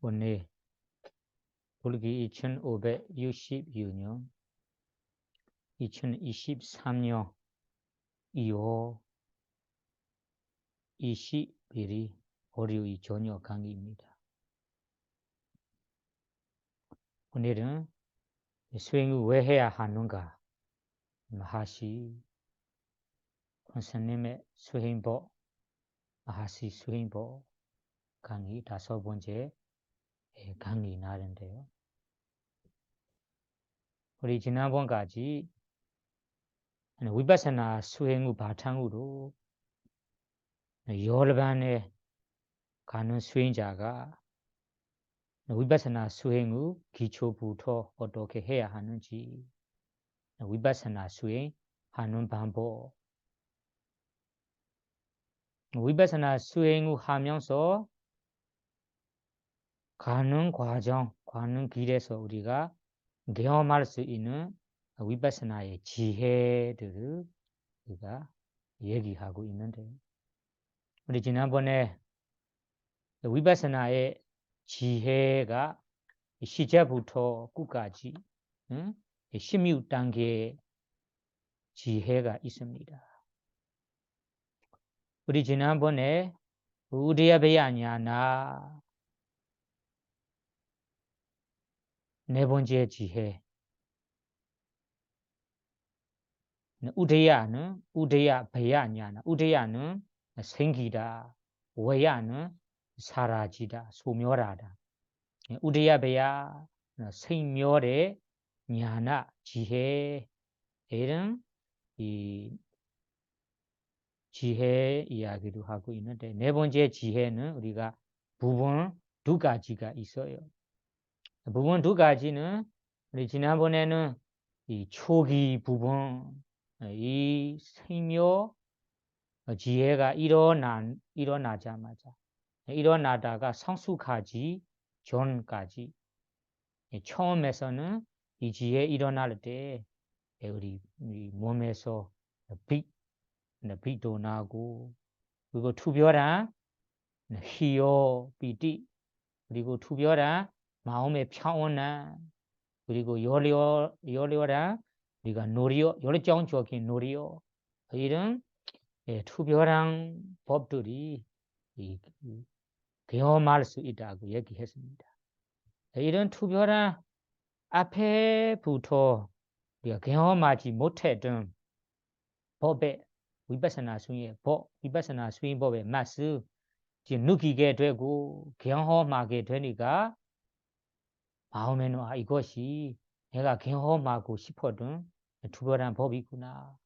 오늘 불기 2566년 2023년 2월 20일이 월요일 저녁 강의입니다. 오늘은 수행을 왜 해야 하는가 마하시 권사님의 수행법 마하시 수행법 강의 5번째 강의 날인데요. 우리 지난번까지 위파사나 수행을 바탕으로 열반에 가는 수행자가 위파사나 수행의 기초부터 어떻게 해야 하는지 위파사나 수행하는 방법 위파사나 수행을 하면서 가는 과정, 가는 길에서 우리가 경험할 수 있는 위파사나의 지혜들을 우리가 얘기하고 있는데 우리 지난번에 위파사나의 지혜가 시작부터 끝까지 16단계의 지혜가 있습니다. 우리 지난번에 우리야베야냐나 네 번째 지혜 우대야는 우대야베야냐나 우대야는 생기다 외야는 사라지다 소멸하다 우대야베야 생멸의 냐나 지혜 이런 이 지혜 이야기도 하고 있는데 네 번째 지혜는 우리가 부분 두 가지가 있어요. 부분 두 가지는 우리 지난번에는 이 초기 부분 이 생명 지혜가 일어나자마자 일어나다가 성숙하기 전까지 처음에서는 이 지혜 일어날 때 우리 몸에서 빛도 나고 그리고 투별한 희요 비티 그리고 투별한 마음의 평온함 그리고 열렬한 우리가 노리요 열정적인 노리요 이런 투별한 법들이 경험할 수 있다고 얘기했습니다. 이런 투별한 앞에부터 우리가 경험하지 못했던 법의 위파사나 수행의 법, 위파사나 수행법의 맛을 느끼게 되고 경험하게 되니까 마음에는 이것이 내가 경험하고 싶었던 투별한 법이구나.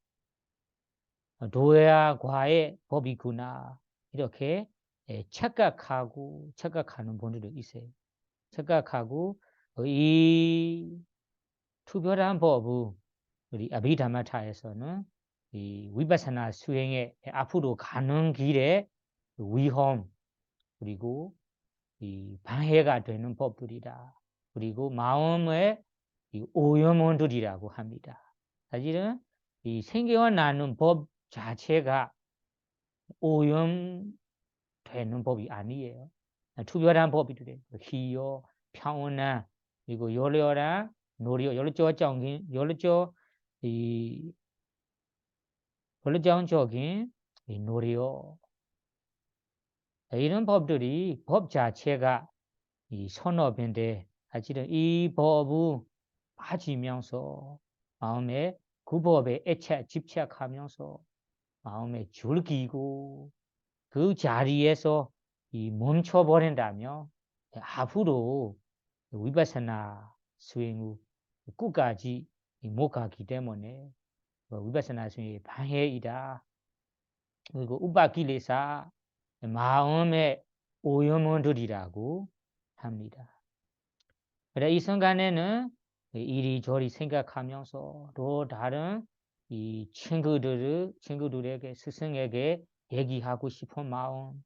도야과의 법이구나. 이렇게 착각하는 분들도 있어요. 착각하고 이 투별한 법을 우리 아비담마타에서는 이 위파사나 수행에 앞으로 가는 길에 위험 그리고 이 방해가 되는 법들이다. 그리고 마음의 이 오염원들이라고 합니다. 사실은 이 생겨나는 법 자체가 오염되는 법이 아니에요. 특별한 법이래. 희요, 평온한 그리고 열렬한 노력, 열정적인 이 노력 이런 법들이 법 자체가 이 선업인데 사실은 이 법을 빠지면서 마음에 그 법에 집착하면서 마음에 즐기고 그 자리에서 이 멈춰버린다면 앞으로 위파사나 수행 후 끝까지 못 가기 때문에 위파사나 수행의 방해이다. 그리고 우파길레사 마음의 오염원들이라고 합니다. 그래 이 순간에는 이리저리 생각하면서 또 다른 이 친구들에게 스승에게 얘기하고 싶은 마음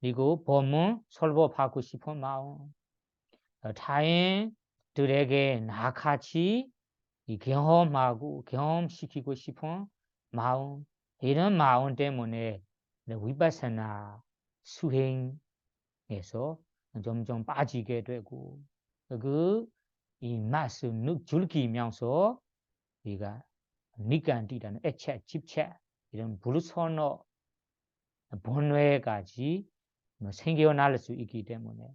그리고 법문 설법하고 싶은 마음 타인들에게 나같이 경험하고 경험시키고 싶은 마음 이런 마음 때문에 위파사나 수행에서 점점 빠지게 되고 이 마스 줄기면서 우리가 니간디라는 애착, 집착 이런 불선어 본뇌까지 생겨날 수 있기 때문에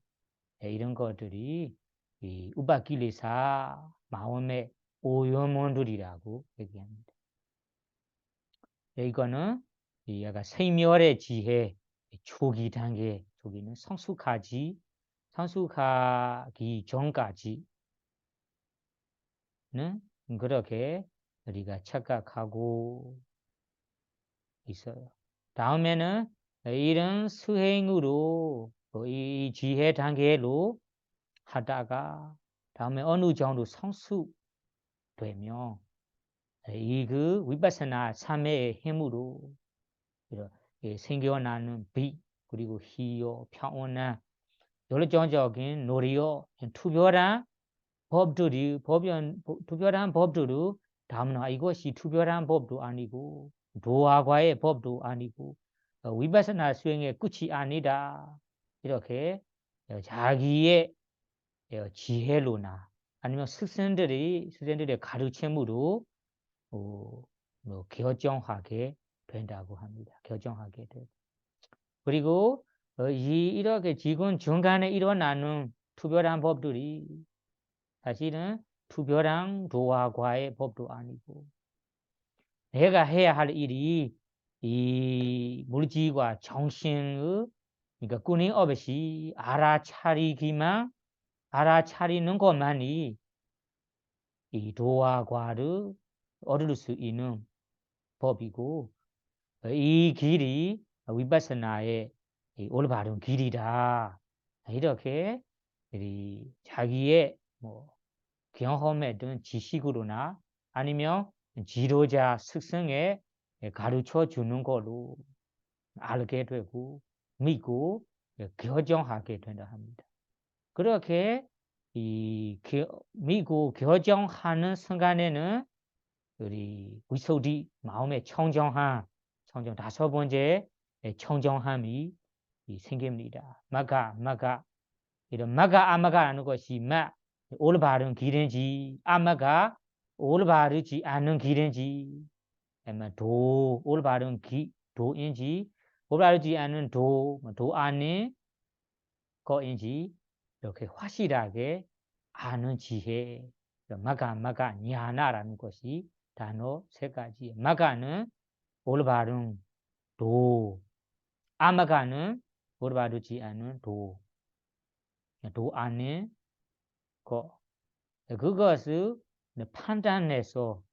이런 것들이 이 우바길리사 마음의 오염원들이라고 얘기합니다. 이거는 이 약간 생멸의 지혜 초기 단계, 초기는 성숙하기 전까지는 그렇게 우리가 착각하고 있어요. 다음에는 이런 수행으로 이 지혜 단계로 하다가 다음에 어느 정도 성숙되면 이 위파사나 3회의 힘으로 생겨나는 빛 그리고 희요 평온한 열정적인 노리요 투별한 법들이 투별한 법들을 다음은 이것이 투별한 법도 아니고 도화과의 법도 아니고 위파사나 수행의 끝이 아니다. 이렇게 자기의 지혜로나 아니면 스승들의 가르침으로 결정하게 된다고 합니다. 결정하게 되고 그리고 이렇게 지금 중간에 일어나는 투별한 법들이 사실은 투별한 도화과의 법도 아니고 내가 해야 할 일이 이 물질과 정신의 그러니까 끊임없이 알아차리는 것만이 이 도화과를 얻을 수 있는 법이고 이 길이 위파사나의 올바른 길이다. 이렇게 자기의 경험에 든 지식으로나 아니면 지도자 스승에 가르쳐 주는 걸로 알게 되고 믿고 결정하게 된다 합니다. 그렇게 믿고 결정하는 순간에는 우리 위소디 마음의 청정 다섯 번째 청정함이 생깁니다. 마가 이런 마가 아마가라는 것이 올바른 길인지 아마가 올바르지 않은 길인지 올바른 도인지 올바르지 않은 도 아닌 거인지 이렇게 확실하게 아는 지혜 마가 냐나라는 것이 단어 세 가지. 마가는 올바른 도, 아마가는 올바르지 않은 도 아닌 거. 그것을 판단해서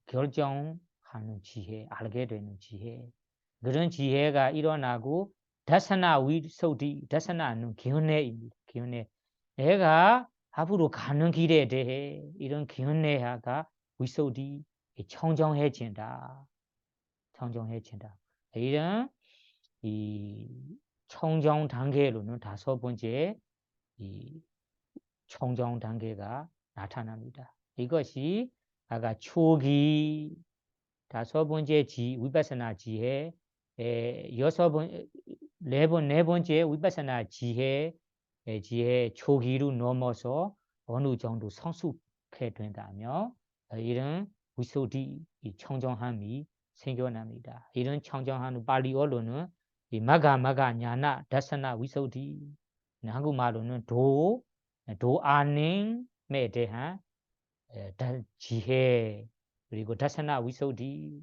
결정하는 지혜, 알게 되는 지혜. 그런 지혜가 일어나고 다사나 위소디, 다사나는 견해입니다. 견해. 내가 앞으로 가는 길에 대해 이런 견해가 위소디 청정해진다. 이런 이 청정 단계로는 다섯 번째 이 청정 단계가 나타납니다. 이것이 아까 초기 다섯 번째 위파사나 지혜 네 번째 위파사나 지혜 초기로 넘어서 어느 정도 성숙해 된다면 이런 위소디 청정함이 생겨납니다. 이런 청정함은 발리어로는 마가 냐나 다사나 위소디 한국말로는 도 아닌에 대한 지혜 그리고 다사나 위소디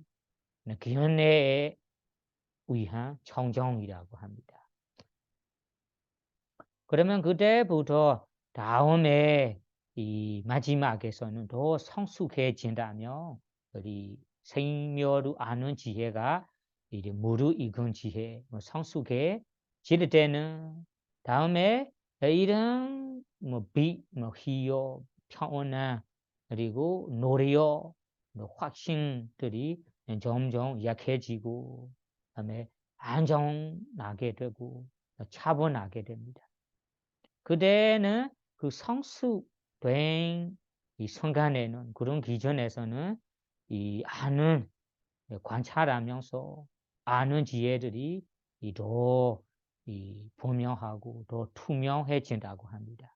견해에 의한 청정이라고 합니다. 그러면 그때부터 다음에 이 마지막에서는 더 성숙해진다면 우리 생멸을 아는 지혜가 이제 무르익은 지혜 성숙해질 때는 다음에 이런 빛, 희요, 평온한 그리고 노래요, 확신들이 점점 약해지고 그다음에 안정나게 되고 차분하게 됩니다. 그때는 그 성숙된 이 순간에는 그런 기준에서는 이 관찰하면서 아는 지혜들이 더 분명하고 더 투명해진다고 합니다.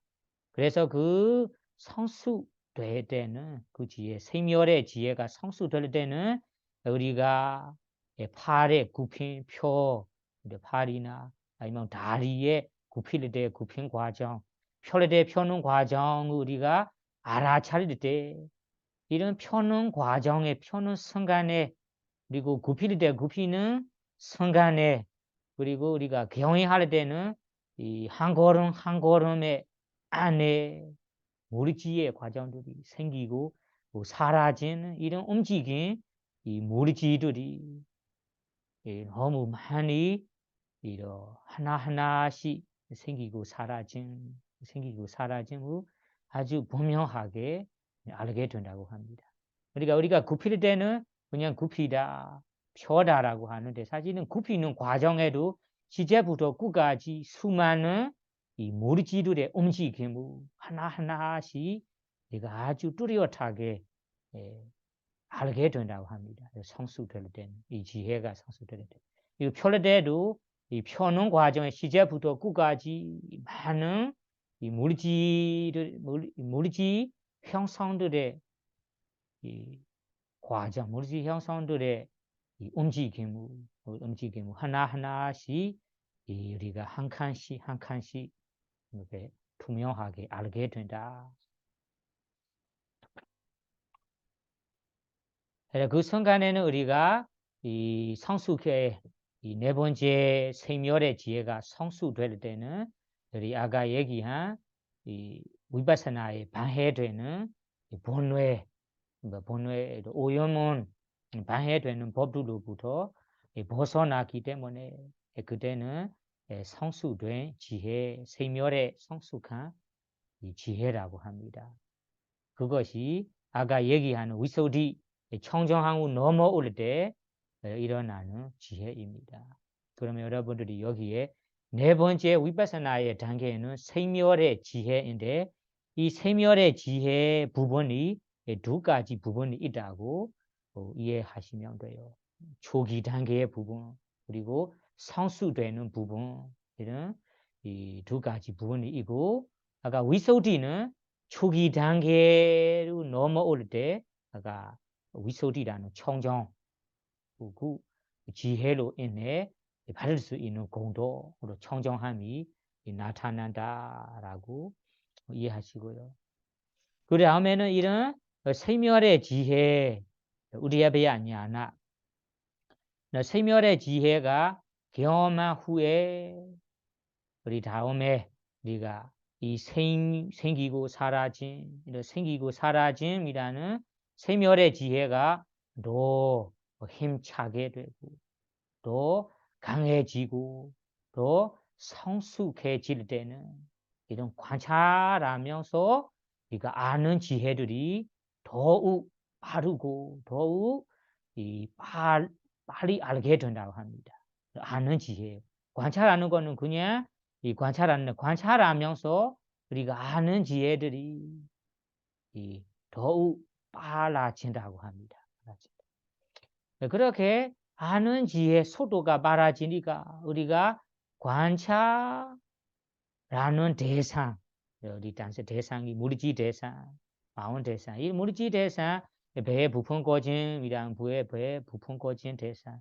그래서 그 성숙될 때는 그 지혜, 생멸의 지혜가 성숙될 때는 우리가 팔에 굽힌 표, 팔이나 아니면 다리에 굽힐 때 굽힌 과정, 펼 때 펴는 과정 우리가 알아차릴 때 이런 펴는 과정에 펴는 순간에 그리고 굽힐 때 굽히는 순간에 그리고 우리가 경외할 때는 이 한 걸음 한 걸음의 안에 무리지의 과정들이 생기고 사라지는 이런 움직임 이 무리지들이 너무 많이 이런 하나하나씩 생기고 사라진 후 아주 분명하게 알게 된다고 합니다. 그러니까 우리가 굽힐 때는 그냥 굽히다, 펴다라고 하는데 사실은 굽히는 과정에도 시제부터 끝까지 수많은 이 무리지들의 움직임을 하나하나씩 우리가 아주 뚜렷하게 알게 된다고 합니다. 성숙될 때는 이 지혜가 성숙될 때, 이 펼 때도 이 펴는 과정의 시제부터 끝까지 많은 이 무리지 형성들의 이 과정, 무리지 형성들의 이 움직임을 하나하나씩 우리가 한 칸씩 이렇게 투명하게 알게 된다. 그 순간에는 우리가 이 성숙의 이 네 번째 생멸의 지혜가 성숙될 때는 우리 아까 얘기한 이 위파사나에 방해되는 본뇌, 오염은 방해되는 법들로부터 벗어나기 때문에 그때는 성숙된 지혜, 생멸의 성숙한 이 지혜라고 합니다. 그것이 아까 얘기하는 위소디 청정하고 넘어올 때 일어나는 지혜입니다. 그러면 여러분들이 여기에 네 번째 위파사나의 단계에는 생멸의 지혜인데 이 생멸의 지혜 부분이 두 가지 부분이 있다고 이해하시면 돼요. 초기 단계의 부분 그리고 성숙되는 부분 이런 이 두 가지 부분이 있고 아까 위소디는 초기 단계로 넘어올 때 아까 위소디라는 청정 그 지혜로 인해 받을 수 있는 공도로 청정함이 나타난다라고 이해하시고요. 그 다음에는 이런 생멸의 지혜 우리야베야 아니야나 생멸의 지혜가 경험한 후에 우리 다음에 우리가 이 생기고 사라짐이라는 생멸의 지혜가 더 힘차게 되고 더 강해지고 더 성숙해질 때는 이런 관찰하면서 우리가 아는 지혜들이 더욱 빠르고 더욱 빨리 알게 된다고 합니다. 아는 지혜. 관찰하는 거는 그냥 관찰하면서 우리가 아는 지혜들이 더욱 빨라진다고 합니다. 그렇게 아는 지혜 속도가 빨라지니까 우리가 관찰하는 대상, 우리 대상이 무리지 대상, 마운 대상, 이 무리지 대상, 배 부품 꺼짐이란 배 부품 꺼진 대상,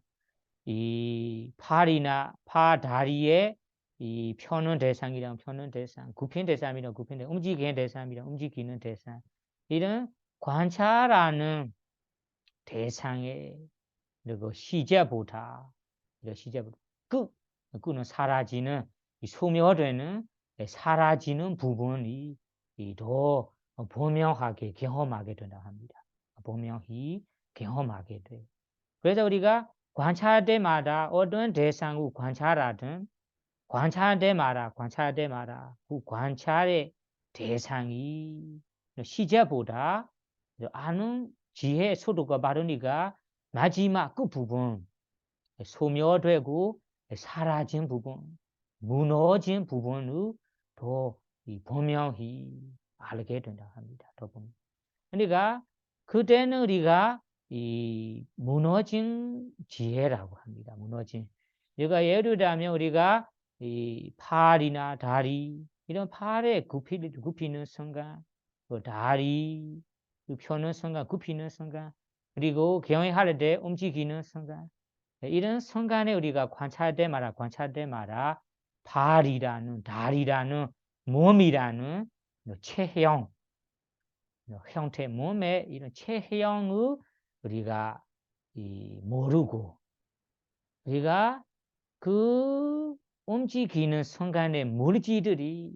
이 다리에 이 펴는 대상이랑 펴는 대상, 굽힌 대상이랑 굽힌 대상, 움직이는 대상이랑 움직이는 대상, 이런 관찰하는 대상의 그리고 시제보다 그는 사라지는 소멸되는 사라지는 부분이 더 분명하게 경험하게 된다 합니다. 분명히 경험하게 돼. 그래서 우리가 관찰할 때마다 어떤 대상을 관찰하든 관찰할 때마다 그 관찰의 대상이 시제보다 아는 지혜의 속도가 빠르니까 마지막 그 부분 소멸되고 사라진 부분 무너진 부분을 더 분명히 알게 된다 합니다. 더 분명. 그러니까 그때는 우리가 이 무너진 지혜라고 합니다. 무너진. 예를 들면 우리가 이 팔이나 다리 이런 팔에 굽히는 순간, 그 다리 펴는 순간, 굽히는 순간, 그리고 경영할 때 움직이는 순간, 이런 순간에 우리가 관찰할 때마다 발이라는, 다리라는, 몸이라는 체형, 형태, 몸의 이런 체형을 우리가 모르고, 우리가 그 움직이는 순간에 물질들이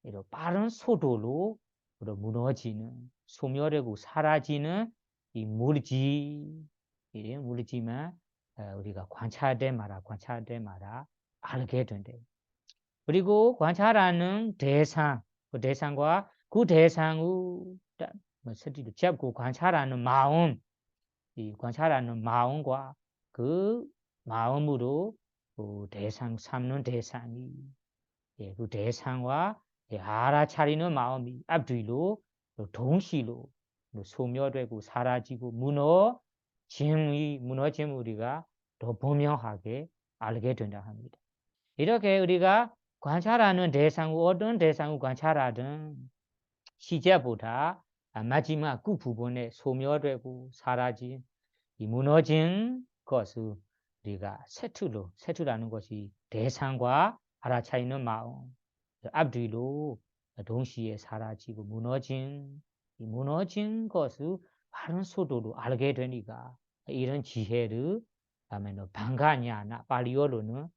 이런 빠른 속도로 무너지는, 소멸되고 사라지는 이 물질, 이 물질만 우리가 관찰할 때마다 알게 된대. 그리고 관찰하는 대상, 그 대상과 그 대상을 스티로 잡고 관찰하는 마음, 이 관찰하는 마음과 그 마음으로 그 대상 삼는 대상이, 그 대상과 알아차리는 마음이 앞뒤로 동시로 소멸되고 사라지고 무너짐 우리가 더 분명하게 알게 된다 합니다. 이렇게 우리가 관찰하는 대상, 어떤 대상을 관찰하든 시제보다 마지막 그 부분에 소멸되고 사라진 이 무너진 것을 우리가 세투라는 것이 대상과 알아차리는 마음, 앞뒤로 동시에 사라지고 무너진 것을 바른 속도로 알게 되니까 이런 지혜를 하면 방가냐나, 발리어로는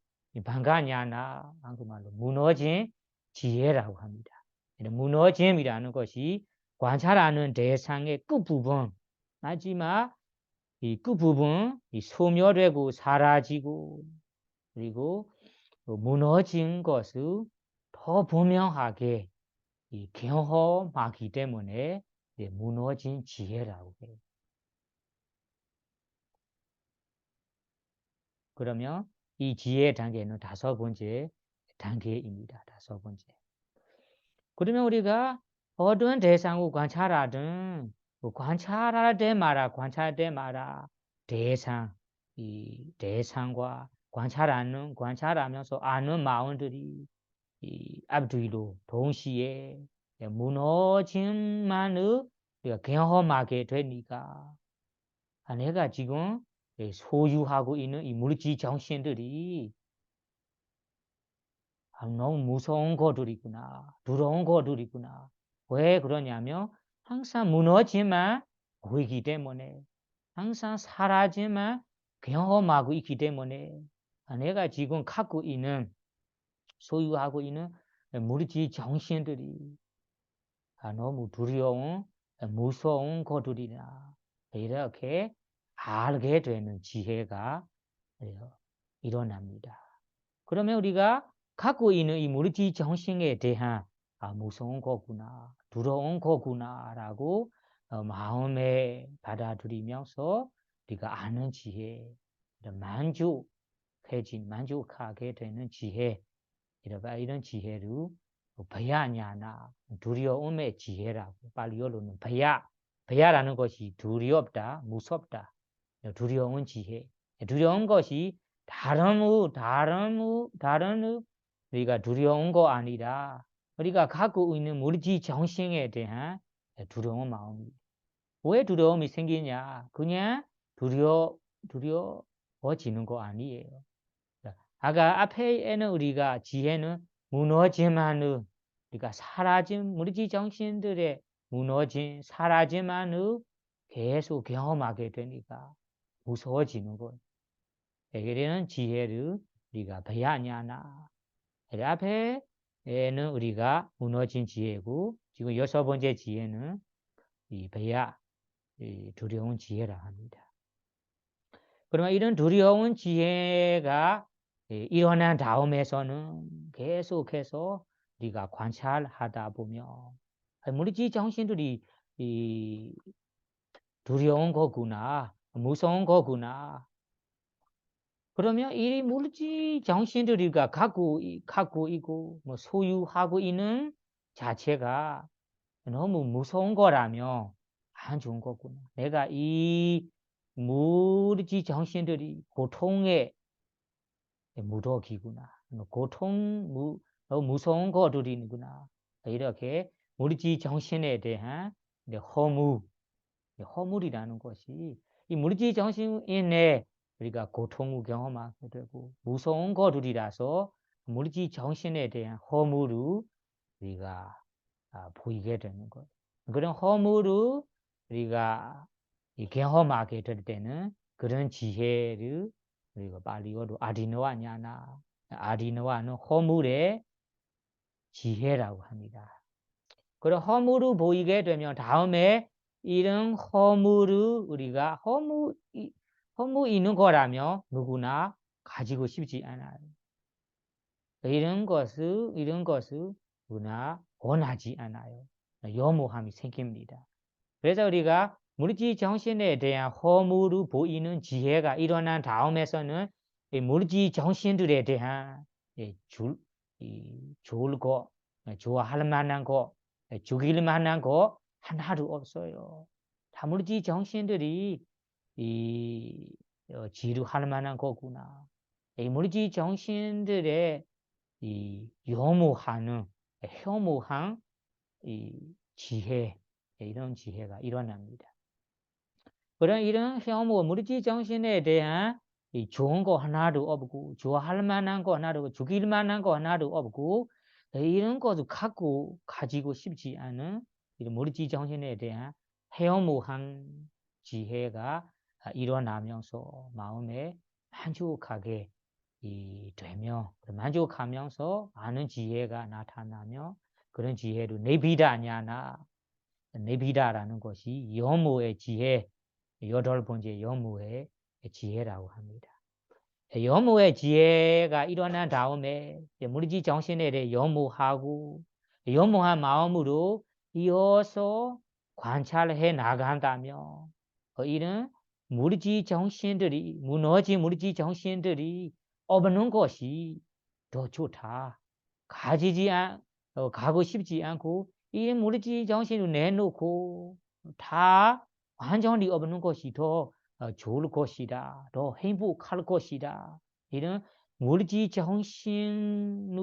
방가냐나, 한국말로 무너진 지혜라고 합니다. 무너짐이라는 것이 관찰하는 대상의 끝부분, 마지막 이 끝부분, 이 소멸되고 사라지고, 그리고 무너진 것을 더 분명하게 경험하기 때문에 무너진 지혜라고 해요. 그러면 이 지혜 단계는 5번째 단계입니다. 5번째. 그러면 우리가 어떤 대상을 관찰하든 관찰할 때마다 이 대상과 관찰하면서 아는 마음들이 이 앞뒤로 동시에 무너짐만을 우리가 경험하게 되니까 내가 지금 소유하고 있는 이 물질 정신들이 너무 무서운 거들이구나, 두려운 거들이구나. 왜 그러냐면 항상 무너지만 보이기 때문에, 항상 사라지만 경험하고 있기 때문에 내가 지금 갖고 있는, 소유하고 있는 물질 정신들이 너무 두려운, 무서운 거들이라 이렇게 알게 되는 지혜가 일어납니다. 그러면 우리가 갖고 있는 이 물질 정신에 대한 무서운 거구나, 두려운 거구나라고 마음에 받아들이면서 우리가 아는 지혜, 만족하게 되는 지혜, 이런 지혜를 배야냐나, 두려움의 지혜라고, 발리어로는 배야라는 것이 두렵다, 무섭다, 두려운 지혜, 두려운 것이 다른 우리가 두려운 거 아니라 우리가 갖고 있는 물질 정신에 대한 두려운 마음이. 왜 두려움이 생기냐? 그냥 두려워지는 거 아니에요. 아까 앞에는 우리가 지혜는 무너짐만을, 우리가 사라진 물질 정신들의 사라짐만을 계속 경험하게 되니까 무서워지는 거예요. 이런 지혜를 우리가 배야냐나. 앞에는 우리가 무너진 지혜고, 지금 6번째 지혜는 이 두려운 지혜라 합니다. 그러면 이런 두려운 지혜가 일어난 다음에서는 계속해서 우리가 관찰하다 보면 물질 정신들이 두려운 거구나, 무서운 거구나. 그러면 이 물질 정신들이 갖고 있고 소유하고 있는 자체가 너무 무서운 거라면 안 좋은 거구나. 내가 이 물질 정신들이 고통에 무더기구나. 고통, 무서운 것들이구나. 이렇게 무리지 정신에 대한 허물이라는 것이 이 무리지 정신에 우리가 고통을 경험하게 되고 무서운 것들이라서 무리지 정신에 대한 허물을 우리가 보이게 되는 것. 그런 허물을 우리가 경험하게 될 때는 그런 지혜를 우리가 발리어로 아디노아냐나 아디노아는 허물의 지혜라고 합니다. 그런 허물을 보이게 되면 다음에 이런 허물을 우리가 허물 있는 거라면 누구나 가지고 싶지 않아요. 이런 것을 누구나 원하지 않아요. 염오함이 생깁니다. 그래서 우리가 물질 정신에 대한 허물을 보이는 지혜가 일어난 다음에서는 이 물질 정신들에 대한 좋을 거, 좋아할 만한 거, 죽일 만한 거 하나도 없어요. 다 물질 정신들이 지루할 만한 거구나. 이 물질 정신들의 혐오한 이 지혜, 이런 지혜가 일어납니다. 그런 이런 혐오, 물질 정신에 대한 좋은 거 하나도 없고, 좋아할 만한 거 하나도 없고, 죽일 만한 거 하나도 없고, 이런 것도 가지고 싶지 않은 이런 물질 정신에 대한 혐오한 지혜가 일어나면서 마음에 만족하게 되며, 만족하면서 아는 지혜가 나타나며, 그런 지혜로 네비다냐나, 네비다라는 것이 염오의 지혜, 8번째 염오의 지혜라고 합니다. 염오의 지혜가 일어난 다음에 무리지 정신에 대해 염오하고 염오한 마음으로 이어서 관찰해 나간다며 이런 무리지 정신들이 무너진 무리지 정신들이 없는 것이 더 좋다. 가고 싶지 않고 이 무리지 정신을 내놓고 다 완전히 없는 것이 더 좋을 것이다. 더 행복할 것이다. 이런 무리지 정신으로부터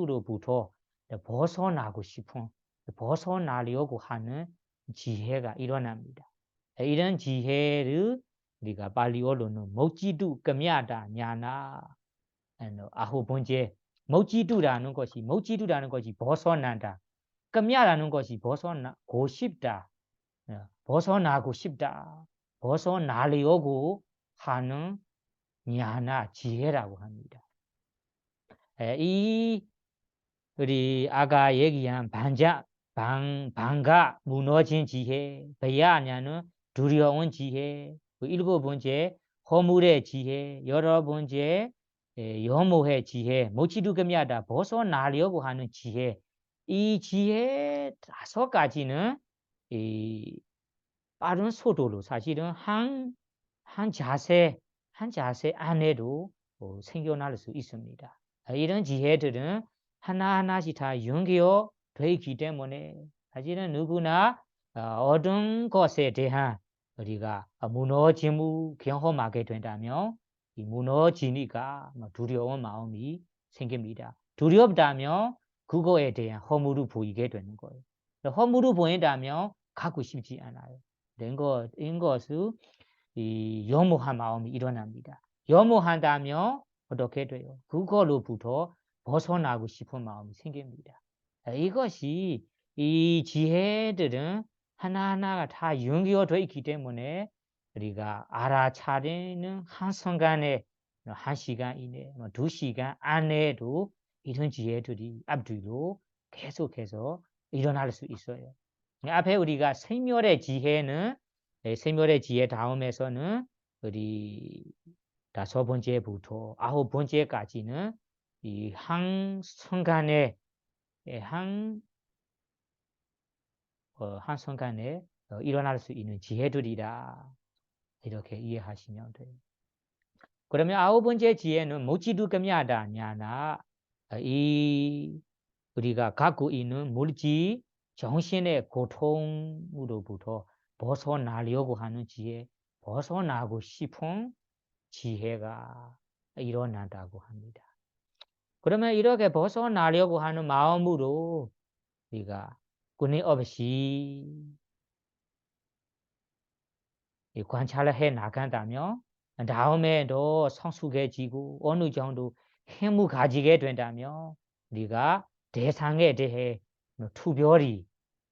벗어나고 싶은 벗어나려고 하는 지혜가 일어납니다. 이런 지혜를 우리가 발리어로는 먹지두 끔야다 냐나 9번째 먹지두라는 것이 벗어난다. 끔야라는 것이 벗어나고 싶다. 벗어나고 싶다. 벗어나려고 하는 냐나 지혜라고 합니다. 이 우리 아까 얘기한 방가 무너진 지혜, 배야냐는 두려운 지혜, 7번째 허물의 지혜, 8번째 염오의 지혜, 모치두금야다 벗어나려고 하는 지혜. 이 지혜 5가지는 빠른 속도로 사실은 한 자세 안에도 생겨날 수 있습니다. 이런 지혜들은 하나하나씩 다 연결되어 있기 때문에 사실은 누구나 얻은 것에 대한 우리가 무너짐을 경험하게 된다면 이 무너지니까 두려운 마음이 생깁니다. 두렵다면 그거에 대한 허물을 보이게 되는 거예요. 허물을 보인다면 갖고 싶지 않아요. 이런 것을 염오한 마음이 일어납니다. 염오한다면 어떻게 돼요? 그걸로부터 벗어나고 싶은 마음이 생깁니다. 이것이 이 지혜들은 하나하나가 다 연결되어 있기 때문에 우리가 알아차리는 한순간에 1시간 이내, 2시간 안에도 이런 지혜들이 앞뒤로 계속해서 일어날 수 있어요. 앞에 우리가 생멸의 지혜는 생멸의 지혜 다음에서는 우리 5번째부터 9번째까지는 이 한순간에 한순간에 일어날 수 있는 지혜들이라 이렇게 이해하시면 돼요. 그러면 9번째 지혜는 모치두금야다 냐나 이 우리가 갖고 있는 물질 정신의 고통으로부터 벗어나려고 하는 지혜, 벗어나고 싶은 지혜가 일어난다고 합니다. 그러면 이렇게 벗어나려고 하는 마음으로 우리가 끊임 없이 관찰을 해 나간다면 다음에도 성숙해지고 어느 정도 힘을 가지게 된다면 우리가 대상에 대해 투별히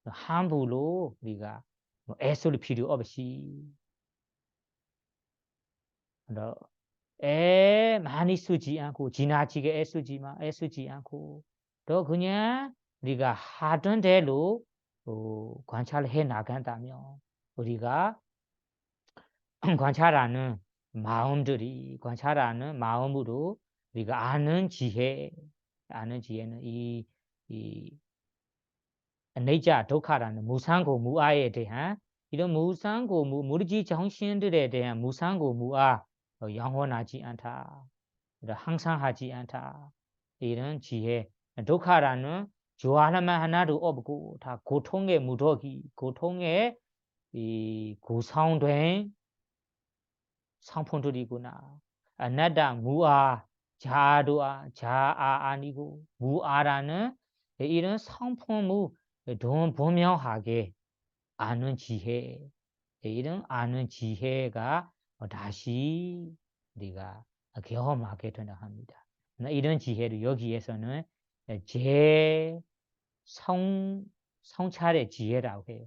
함부로 우리가 애쓸 필요 없이 애 많이 쓰지 않고 지나치게 애쓰지 않고 또 그냥 우리가 하던 대로 관찰해 나간다면 우리가 관찰하는 관찰하는 마음으로 우리가 아는 지혜는 이 내자 독하라는 무상고 무아에 대한 이런 무상고 무르지 정신들에 대한 무상고 무아 영원하지 않다. 항상 하지 않다. 이런 지혜 독하라는 좋아하면 하나도 없고 다 고통의 무더기 고통의 이 고상된 상품들이구나. 아나다 무아 자아 아니고 무아라는 이런 상품을 더 분명하게 아는 지혜 이런 아는 지혜가 다시 우리가 경험하게 된다 합니다. 이런 지혜를 여기에서는 제 성찰의 지혜라고 해요.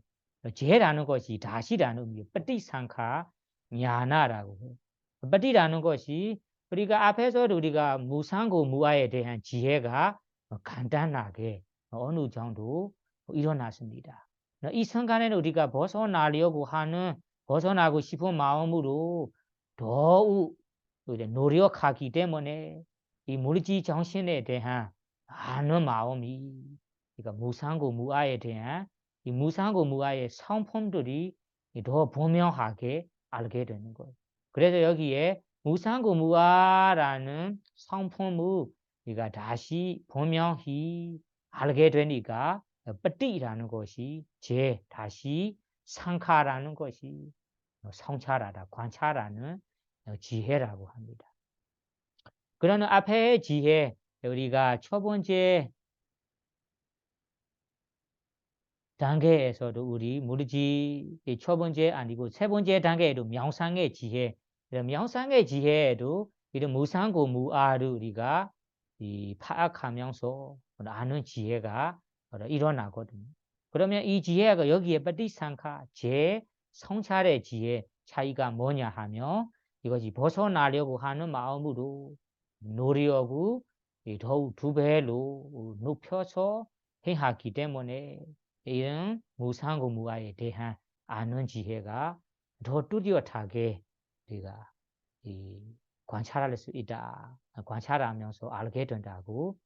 지혜라는 것이 다시라는 의미,ปฏิสังขาร ඥා나라고 해요.ปฏิ라는 것이 우리가 앞에서도 우리가 무상고 무아에 대한 지혜가 간단하게 어느 정도 일어났습니다. 이 순간에는 우리가 벗어나고 싶은 마음으로 더욱 노력하기 때문에 이 물질 정신에 대한 아는 마음이 그러니까 무상고 무아에 대한 이 무상고 무아의 성품들이 더 분명하게 알게 되는 거예요. 그래서 여기에 무상고 무아라는 성품을 우리가 다시 분명히 알게 되니까ปฏิ라는 것이 다시 상카라는 것이 성찰하다, 관찰하는 지혜라고 합니다. 그러는 앞에 지혜 우리가 첫 번째 단계에서도 우리 무르지 첫 번째 아니고 세 번째 단계에도 명상의 지혜, 명상의 지혜에도 이런 무상고 무아를 우리가 이 파악하면서 아는 지혜가 일어나거든요. 그러면 이 지혜가 여기에ปฏิสังขาร 성찰의 지혜 차이가 뭐냐 하면 이것이 벗어나려고 하는 마음으로 노력을 더욱 두 배로 높여서 행하기 때문에 이런 무상고 무아에 대한 아는 지혜가 더 뚜렷하게 우리가 관찰할 수 있다. 관찰하면서 알게 된다고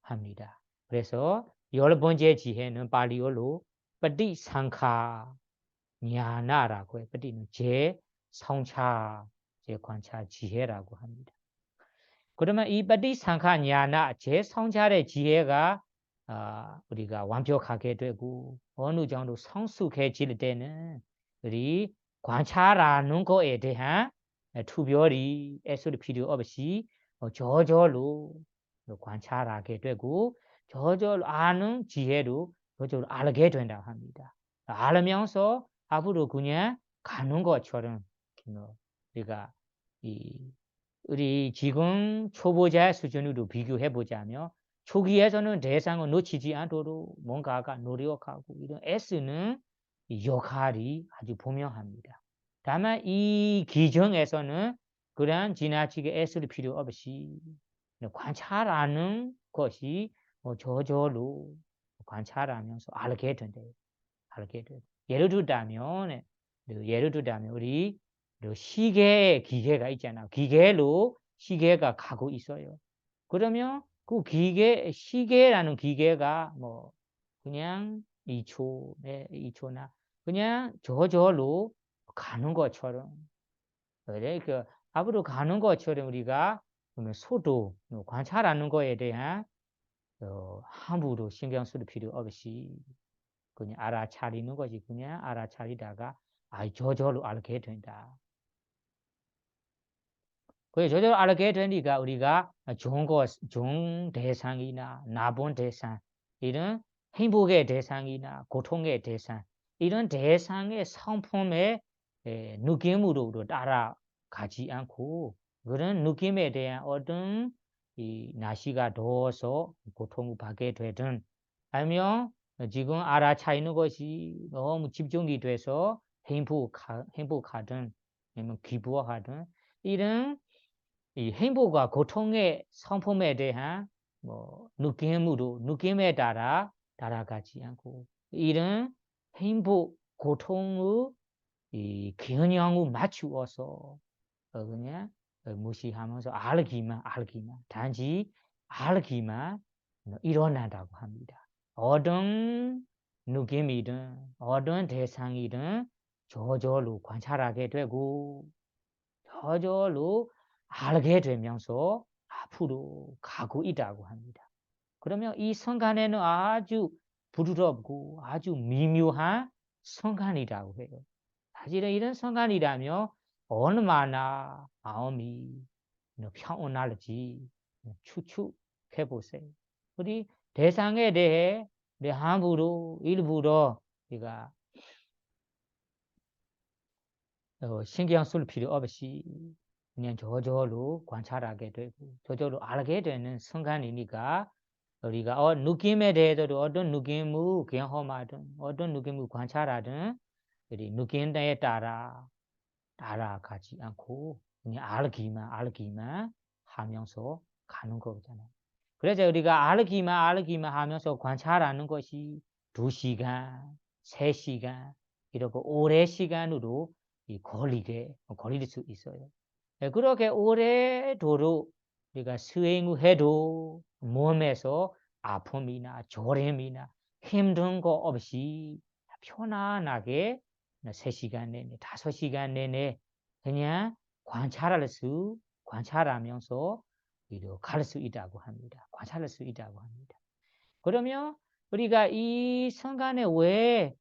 합니다. 그래서 열 번째 지혜는 발리어로ปฏิสังขาร ඥා나라고 해요.ปฏิ는 성찰, 관찰 지혜라고 합니다. 그러면 이ปฏิสังขาร ඥා나, 성찰의 지혜가 우리가 완벽하게 되고 어느 정도 성숙해질 때는 우리 관찰하는 거에 대한 투별히 애쓸 필요 없이 저절로 관찰하게 되고 저절로 아는 지혜로 저절로 알게 된다고 합니다. 알면서 앞으로 그냥 가는 것처럼 우리가 우리 지금 초보자 수준으로 비교해 보자면 초기에서는 대상을 놓치지 않도록 뭔가가 노력하고 이런 애쓰는 역할이 아주 분명합니다. 다만 이 기정에서는 그러한 지나치게 애쓸 필요 없이 관찰하는 것이 저절로 관찰하면서 알게 된대요. 알게 돼요. 예를 들자면 우리 시계의 기계가 있잖아요. 기계로 시계가 가고 있어요. 그러면 그 시계라는 기계가 뭐 그냥 2초나 그냥 저절로 가는 것처럼 그 앞으로 가는 것처럼 우리가 소도 관찰하는 거에 대한 함부로 신경 쓸 필요 없이 그냥 알아차리는 것이 그냥 알아차리다가 저절로 알게 된다. 그래서 저절로 알게 되니까 우리가 좋은 대상이나 나쁜 대상, 이런 행복의 대상이나 고통의 대상, 이런 대상의 성품의 느낌으로 따라가지 않고 그런 느낌에 대한 어떤 이 나시가 더워서 고통을 받게 되든 아니면 지금 알아차리는 것이 너무 집중이 돼서 행복하든 아니면 기부하든 이런 이 행복과 고통의 성품에 대한 느낌에 따라 따라가지 않고 이런 행복, 고통의 이 균형을 맞추어서 그냥 무시하면서 알기만 단지 알기만 일어난다고 합니다. 어떤 느낌이든 어떤 대상이든 저절로 관찰하게 되고 저절로 알게 되면서 앞으로 가고 있다고 합니다. 그러면 이 순간에는 아주 부드럽고 아주 미묘한 순간이라고 해요. 사실은 이런 순간이라면 얼마나 마음이 평온할지 추측해 보세요. 우리 대상에 대해 함부로 일부러 우리가 신경 쓸 필요 없이 그냥 저절로 관찰하게 되고 저절로 알게 되는 순간이니까 우리가 느낌에 대해서도 어떤 느낌을 경험하든 어떤 느낌을 관찰하든 우리 느낌에 따라가지 않고 그냥 알기만 하면서 가는 거잖아요. 그래서 우리가 알기만 하면서 관찰하는 것이 2시간, 3시간 이렇게 오래 시간으로 걸릴 수 있어요. 그렇게 오래도록 우리가 수행을 해도 몸에서 아픔이나 저림이나 힘든 거 없이 편안하게 3시간 내내, 5시간 내내 그냥 관찰하면서 갈 수 있다고 합니다. 관찰할 수 있다고 합니다. 그러면 우리가 이 순간에 왜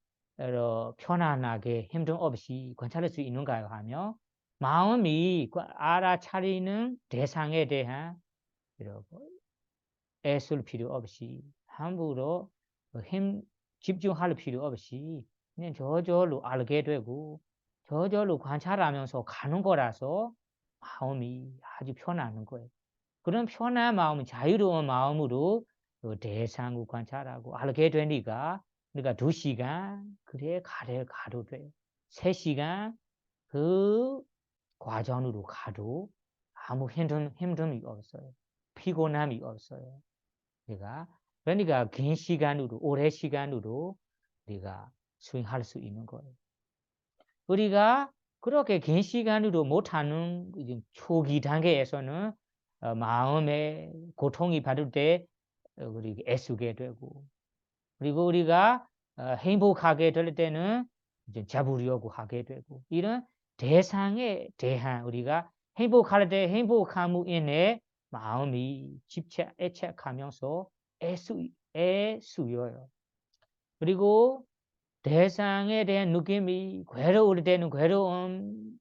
편안하게 힘든 없이 관찰할 수 있는가요? 하면 마음이 알아차리는 대상에 대한 애쓸 필요 없이 함부로 집중할 필요 없이 그냥 저절로 알게 되고 저절로 관찰하면서 가는 거라서 마음이 아주 편안한 거예요. 그런 편한 마음, 자유로운 마음으로 대상을 관찰하고 알게 되니까 우리가 2시간 그래 가도 돼요. 3시간 그 과정으로 가도 아무 힘듦이 없어요. 피곤함이 없어요. 그러니까 긴 시간으로 오래 시간으로 우리가 수행할 수 있는 거예요. 우리가 그렇게 긴 시간으로 못하는 초기 단계에서는 마음에 고통이 받을 때 우리 애쓰게 되고 그리고 우리가 행복하게 될 때는 이제 잡으려고 하게 되고 이런 대상에 대한 우리가 행복할 때 행복함으로 인해 마음이 애착하면서 애쓰여요. 그리고 대상에 대한 느낌이 괴로울 때는 괴로움과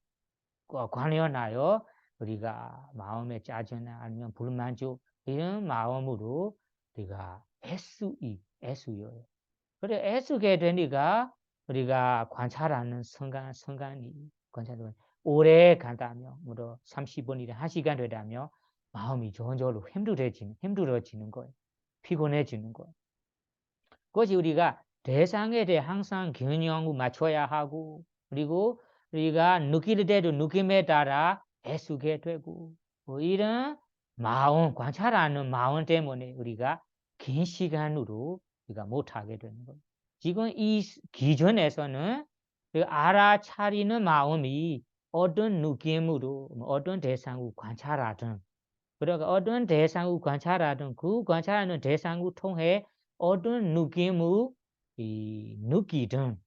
관련하여 우리가 마음의 짜증이나 아니면 불만족 이런 마음으로 우리가 애쓰여요. 그래 애쓰게 되니까 우리가 관찰하는 순간이 오래 간다며 30분이나 1시간 되다며 마음이 저절로 힘들어지는 거예요. 피곤해지는 거예요. 그것이 우리가 대상에 대해 항상 균형을 맞춰야 하고 그리고 우리가 느낄 때도 느낌에 따라 애쓰게 되고 이런 마음 관찰하는 마음 때문에 우리가 긴 시간으로 우리가 못하게 되는 거예요. 지금 이 기존에서는 알아차리는 마음이 어떤 느낌으로 어떤 대상을 관찰하든 그러니까 어떤 대상을 관찰하든 그 관찰하는 대상을 통해 어떤 느낌을 느끼든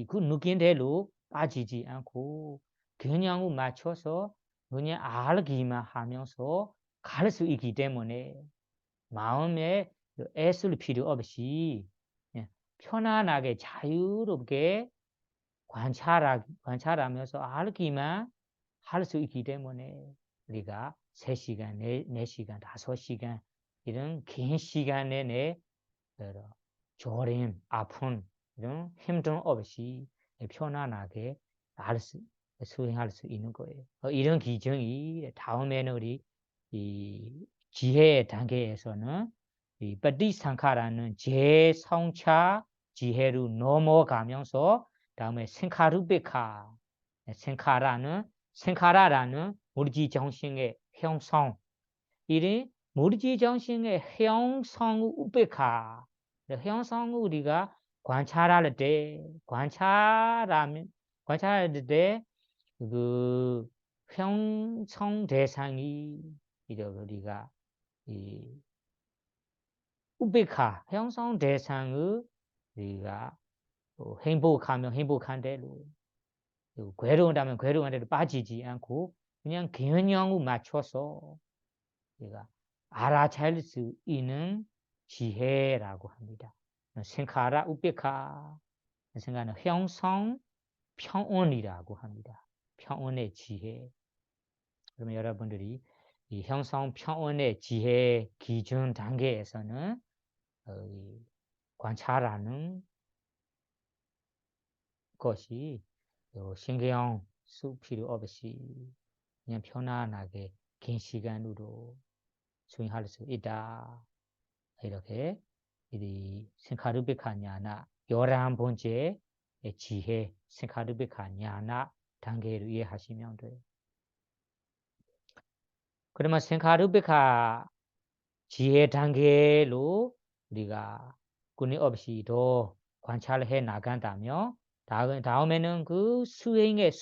그 느낌대로 빠지지 않고 균형을 맞춰서 그냥 알기만 하면서 갈 수 있기 때문에 마음에 애쓸 필요 없이 편안하게 자유롭게 관찰하면서 알기만 할 수 있기 때문에 우리가 3시간, 4시간, 5시간 이런 긴 시간에 내 조림, 아픈 이런 힘든 없이 편안하게 수행할 수 있는 거예요. 이런 기정이 다음에는 우리 이 지혜 단계에서는 이 빠티상카라는 제 성차 지혜로 넘어가면서 다음에 생카라라는 무르지 정신의 형성, 이런 무르지 정신의 형성 우베카, 형성 우리가 관찰할 때 그 형성 대상이 이제 우리가 이 우베카 형성 대상의 우리가 행복하면 행복한 대로, 괴로운다면 괴로운 대로 빠지지 않고 그냥 균형을 맞춰서 우리가 알아차릴 수 있는 지혜라고 합니다. 생카라 우베카 생각하는 형성 평온이라고 합니다. 평온의 지혜. 그러면 여러분들이 이 형성 평온의 지혜 기준 단계에서는 관찰하는 것이 신경 쓸 필요 없이 그냥 편안하게 긴 시간으로 수행할 수 있다. 이렇게 이 생카르베카 냐나 11번째 지혜 생카르베카 냐나 단계를 이해하시면 돼요. 그러면 생카르베카 지혜 단계로 우리가 끊임없이 더 관찰해 나간다면 다음에는 그 수행의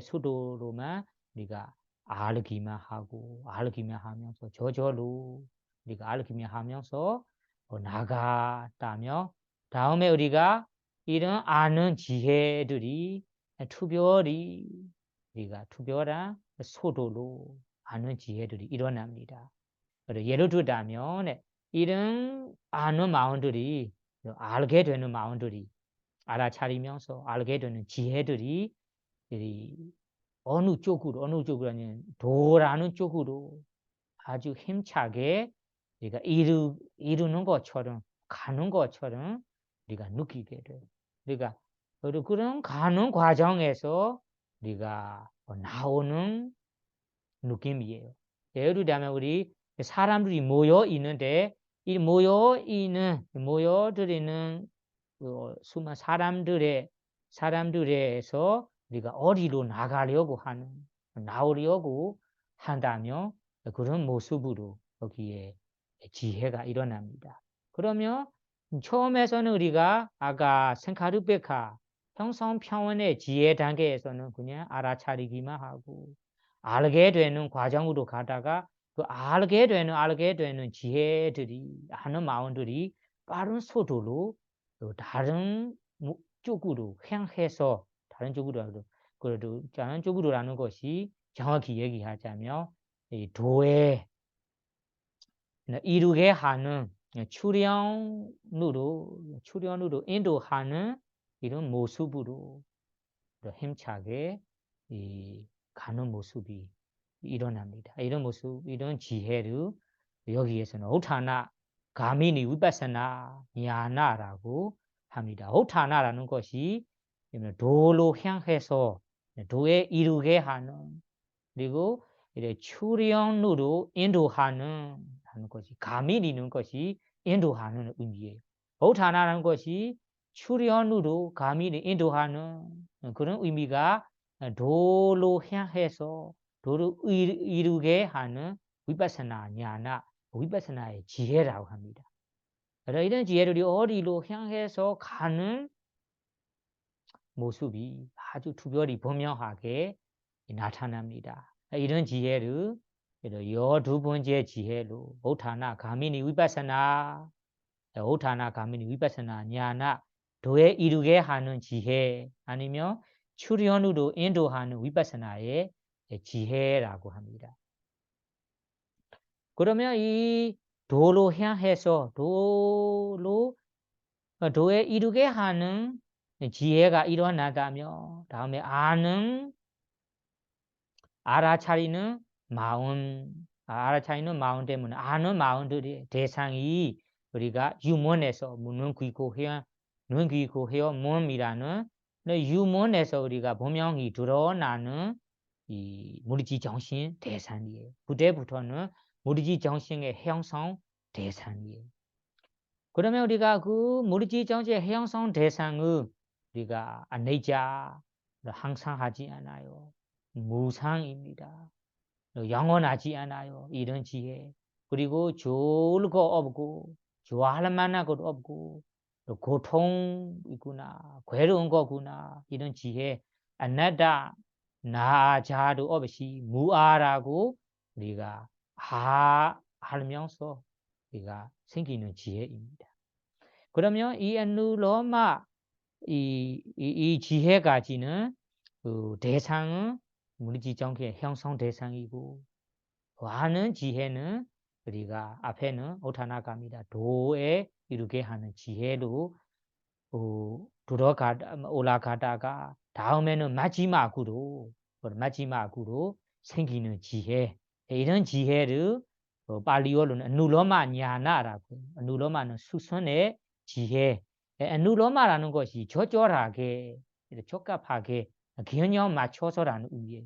속도로만 우리가 알기만 하면서 저절로 우리가 알기만 하면서 나갔다면 다음에 우리가 이런 아는 지혜들이 투별한 속도로 아는 지혜들이 일어납니다. 예를 들자면 이런 아는 마음들이 알게 되는 마음들이 알아차리면서 알게 되는 지혜들이 어느 쪽으로 아니면 도라는 쪽으로 아주 힘차게 우리가 이루는 것처럼 가는 것처럼 우리가 느끼게 돼요. 그러니까 그런 가는 과정에서 우리가 나오는 느낌이에요. 예를 들자면 우리 사람들이 모여 있는데 이 모여들이는 수많은 사람들에서 우리가 어디로 나오려고 한다면 그런 모습으로 여기에 지혜가 일어납니다. 그러면 처음에서는 우리가 아까 생카르베카 형성평온의 지혜 단계에서는 그냥 알아차리기만 하고 알게 되는 과정으로 가다가 그 알게 되는 지혜들이 하는 마음들이 빠른 속도로 다른 쪽으로 향해서 다른 쪽으로라는 것이 정확히 얘기하자면 이 도에 이루게 하는 출현으로 인도하는 이런 모습으로 힘차게 가는 모습이 일어납니다. 이런 지혜를 여기에서는 오타나 가미니 위파사나 냐나라고 합니다. 오타나라는 것이 도로 향해서 도에 이루게 하는, 그리고 출현으로 인도하는 것이, 가미니는 것이 인도하는 의미예요. 오타나라는 것이 출현으로 가미니 인도하는 그런 의미가 도로 향해서 도를 이루게 하는 위파사나 냐나, 위파사나의 지혜라고 합니다. 이런 지혜들이 어디로 향해서 가는 모습이 아주 투별히 분명하게 나타납니다. 이런 지혜를 12번째 지혜로 오타나 가미니 위파사나 냐나, 도에 이루게 하는 지혜, 아니면 출현으로 인도하는 위파사나의 지혜라고 합니다. 그러면 이 도로 향해서 도에 이루게 하는 지혜가 일어나다면 다음에 아는 아라차리는 아라차리는 마운 때문에 아는 마운들의 대상이 우리가 유문에서 눈귀고 해야 눈귀고 해요 문이라는 유문에서 우리가 분명히 드러나는 이 무리지 정신 대상이에요. 그때부터는 무리지 정신의 형성 대상이에요. 그러면 우리가 그 무리지 정신의 형성 대상을 우리가 내자 항상 하지 않아요. 무상입니다. 영원하지 않아요. 이런 지혜. 그리고 좋을 거 없고 좋아할 만한 것 없고 고통이구나 괴로운 거구나 이런 지혜. 아나다 나 자도 없이 무아라고 우리가 하면서 우리가 생기는 지혜입니다. 그러면 이 아누로마 이 지혜 가지는 그 대상은 무리지정의 형성 대상이고 하는 지혜는 우리가 앞에는 오타나갑니다. 도에 이르게 하는 지혜로 올라가다가 다음에는 마지막으로 생기는 지혜. 이런 지혜를 발리어로는 아누로마 냐나라고. 아누로마는 수선의 지혜. 아누로마라는 것이 적절하게 적합하게 균형 맞춰서라는 의미예요.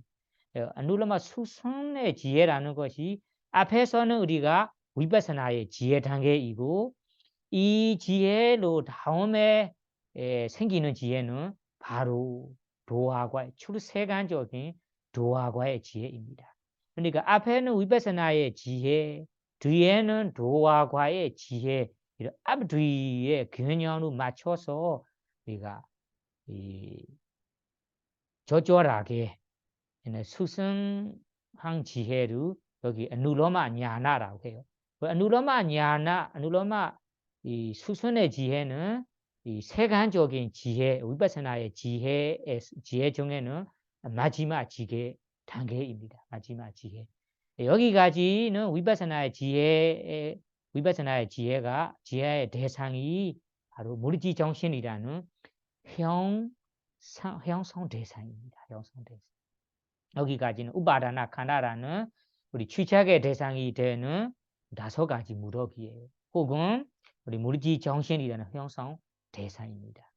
아누로마 수선의 지혜라는 것이 앞에서는 우리가 위파사나의 지혜 단계이고 이 지혜로 다음에 생기는 지혜는 바로 도화과의 출세간적인 도화과의 지혜입니다. 그러니까 앞에는 위파사나의 지혜, 뒤에는 도화과의 지혜, 앞뒤의 균형을 맞춰서 우리가 적절하게 수승한 지혜를 여기 아누로마 냐나라고 해요. 아누로마 냐나, 아누로마 이 수선의 지혜는 이 세간적인 지혜, 위파사나의 지혜 중에는 마지막 지혜 단계입니다. 마지막 지혜. 여기까지는 위파사나의 지혜의 대상이 바로 무리지 정신이라는 형성 대상입니다. 형성 대상. 여기까지는 우파다나 칸다라는 우리 취착의 대상이 되는 5가지 무력이에요. 혹은 우리 무리지 정신이라는 형성 대상입니다.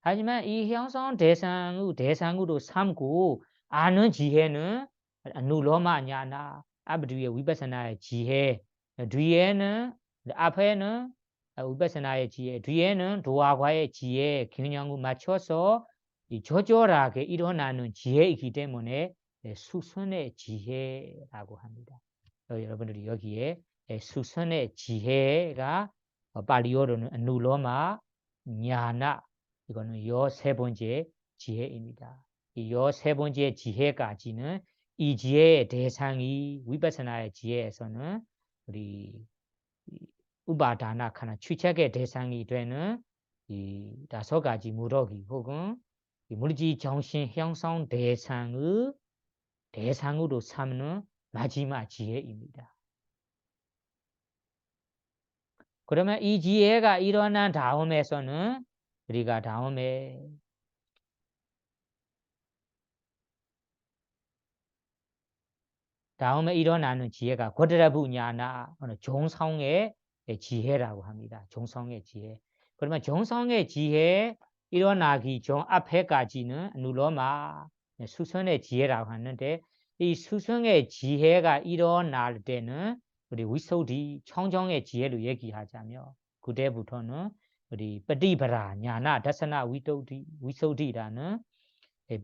하지만 이 형성 대상으로 삼고 아는 지혜는 아누로마 냐나 앞뒤에 위파사나의 지혜, 뒤에는 앞에는 위파사나의 지혜, 뒤에는 도화과의 지혜 균형을 맞춰서 조절하게 일어나는 지혜이기 때문에 수선의 지혜라고 합니다. 여러분들이 여기에 수선의 지혜가 발리어로는 아누로마 냐나 이거는 요 3번째 지혜입니다. 이 요 3번째 지혜까지는 이 지혜의 대상이 위파사나의 지혜에서는 우리 우파다나 칸나 취착의 대상이 되는 이 5가지 무력이 혹은 무리지 정신 형성 대상으로 삼는 마지막 지혜입니다. 그러면 이 지혜가 일어난 다음에서는 우리가 다음에 일어나는 지혜가 고드라부냐나 종성의 지혜라고 합니다. 종성의 지혜. 그러면 종성의 지혜 일어나기 전 앞에까지는 누로마 수선의 지혜라고 하는데 이 수선의 지혜가 일어날 때는 우리 위소디 청정의 지혜로 얘기하자면 그때부터는 우리ปฏิปรา 냐나 다사나 위소디라는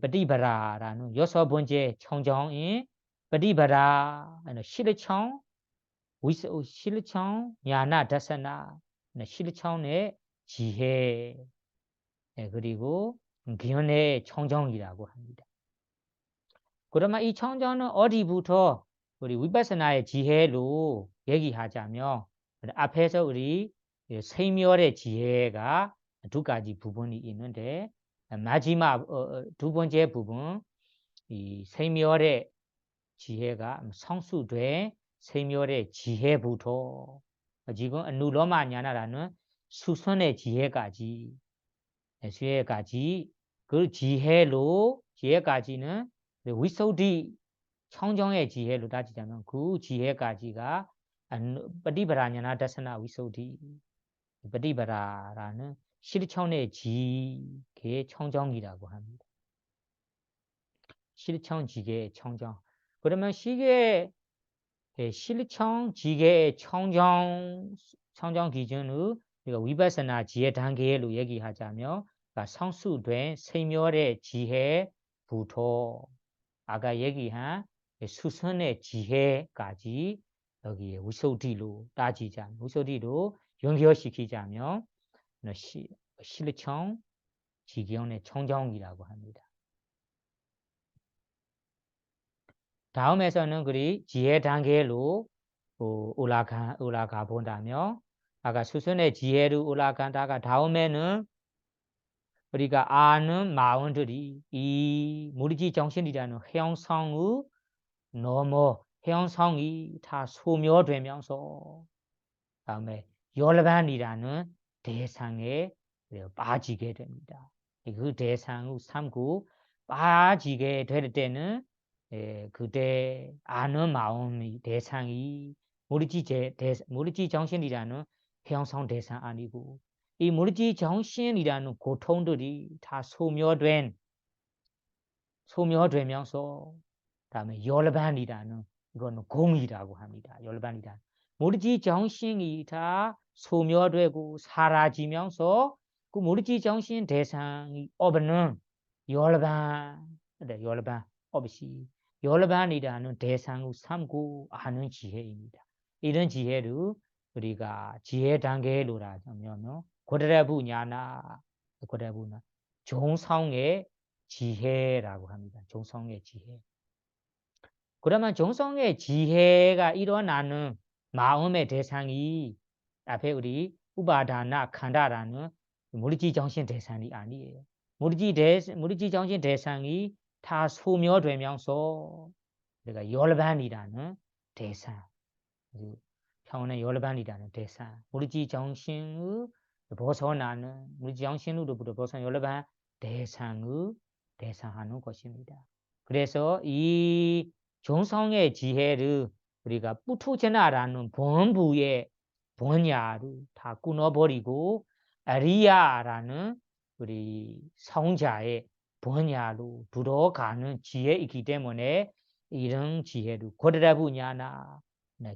ปฏิปรา라는 6번째 청정인 ปฏิปรา 실청 냐나 다사나 실청의 지혜 그리고 기현의 청정이라고 합니다. 그러면 이 청정은 어디부터 우리 위파사나의 지혜로 얘기하자면 앞에서 우리 세멸의 지혜가 2가지 부분이 있는데 마지막 2번째 부분 이 세멸의 지혜가 성수된 세멸의 지혜부터 지금 아누로마 냐나라는 수선의 지혜까지 그 지혜까지는 위소디 청정의 지혜로 따지자면 그 지혜까지가ปฏิปทาඥා나 다스나 위소디ปฏิปทา라는 실천의 지계 청정이라고 합니다. 실천 지계 청정. 그러면 실천 지계 청정 기준을 우리가 위바사나 지혜 단계로 얘기하자면 그러니까 성수된 생멸의 지혜부터 아까 얘기한 수선의 지혜까지 여기에 우소디로 따지자. 우소디로 연결시키자면 실청 지경의 청정이라고 합니다. 다음에서는 그리 지혜 단계로 올라가 본다면 아까 수선의 지혜로 올라간다가 다음에는 우리가 아는 마음들이 이 무리지 정신이라는 형성의 너무 형성이 다 소멸되면서 다음에 열반이라는 대상에 빠지게 됩니다. 그 대상을 삼고 빠지게 될 때는 그때 아는 마음이 대상이 무리지 정신이라는 형성 대상 아니고 이 무리지 정신이라는 고통들이 다 소멸되면서 다음에 열반이라는 이거는 공이라고 합니다. 열반이다. 무리지 정신이 다 소멸되고 사라지면서 그 무리지 정신 대상이 없는 열반 없이 열반이라는 대상을 삼고 아는 지혜입니다. 이런 지혜를 우리가 지혜 단계로 하자면 고대부냐나 종성의 지혜라고 합니다. 종성의 지혜. 그러면 종성의 지혜가 일어나는 마음의 대상이 앞에 우리 우바다나 칸다라는 무리지 정신 대상이 아니에요. 무리지 정신 대상이 다 소멸되면서 우리가 열반이라는 대상, 평온의 열반이라는 대상, 무리지 정신의 벗어나는 무리지 정신으로부터 벗어난 열반 대상을 대상하는 것입니다. 그래서 이 종성의 지혜를 우리가 뿌투제나라는 본부의 번야를 다 끊어버리고 아리야라는 우리 성자의 번야로 들어가는 지혜이기 때문에 이런 지혜를 고대라부냐나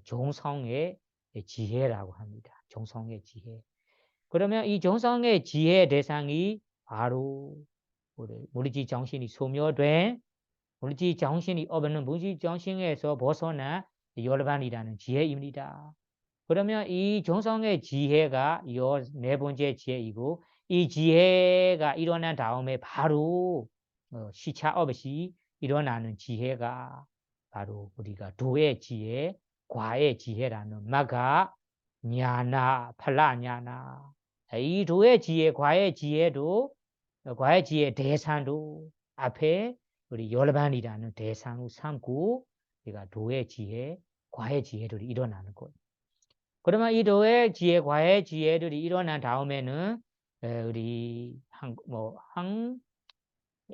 종성의 지혜라고 합니다. 종성의 지혜. 그러면 이 종성의 지혜 대상이 바로 무리지 정신이 소멸된 무리지 정신이 없는 무리지 정신에서 벗어난 열반이라는 지혜입니다. 그러면 이 종성의 지혜가 네 번째 지혜이고 이 지혜가 일어난 다음에 바로 시차 없이 일어나는 지혜가 바로 우리가 도의 지혜, 과의 지혜라는 마가 냐나 팔라냐나 이 도의 지혜, 과의 지혜도 과의 지혜 대상도 앞에 우리 열반이라는 대상을 삼고 우리가 도의 지혜, 과의 지혜들이 일어나는 거예요. 그러면 이 도의 지혜, 과의 지혜들이 일어난 다음에는 우리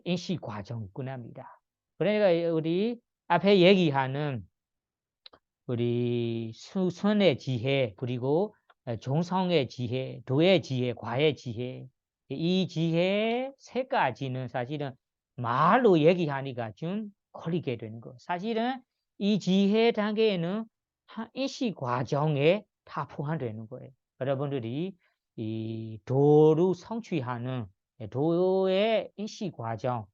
인식 과정이 끝납니다. 그러니까 우리 앞에 얘기하는 우리 수선의 지혜 그리고 종성의 지혜, 도의 지혜, 과의 지혜 이 지혜 세 가지는 사실은 말로 얘기하니까 좀 걸리게 되는 거. 사실은 이 지혜 단계에는 인식 과정에 다 포함되는 거예요. 여러분들이 이 도를 성취하는 도의 인식 과정,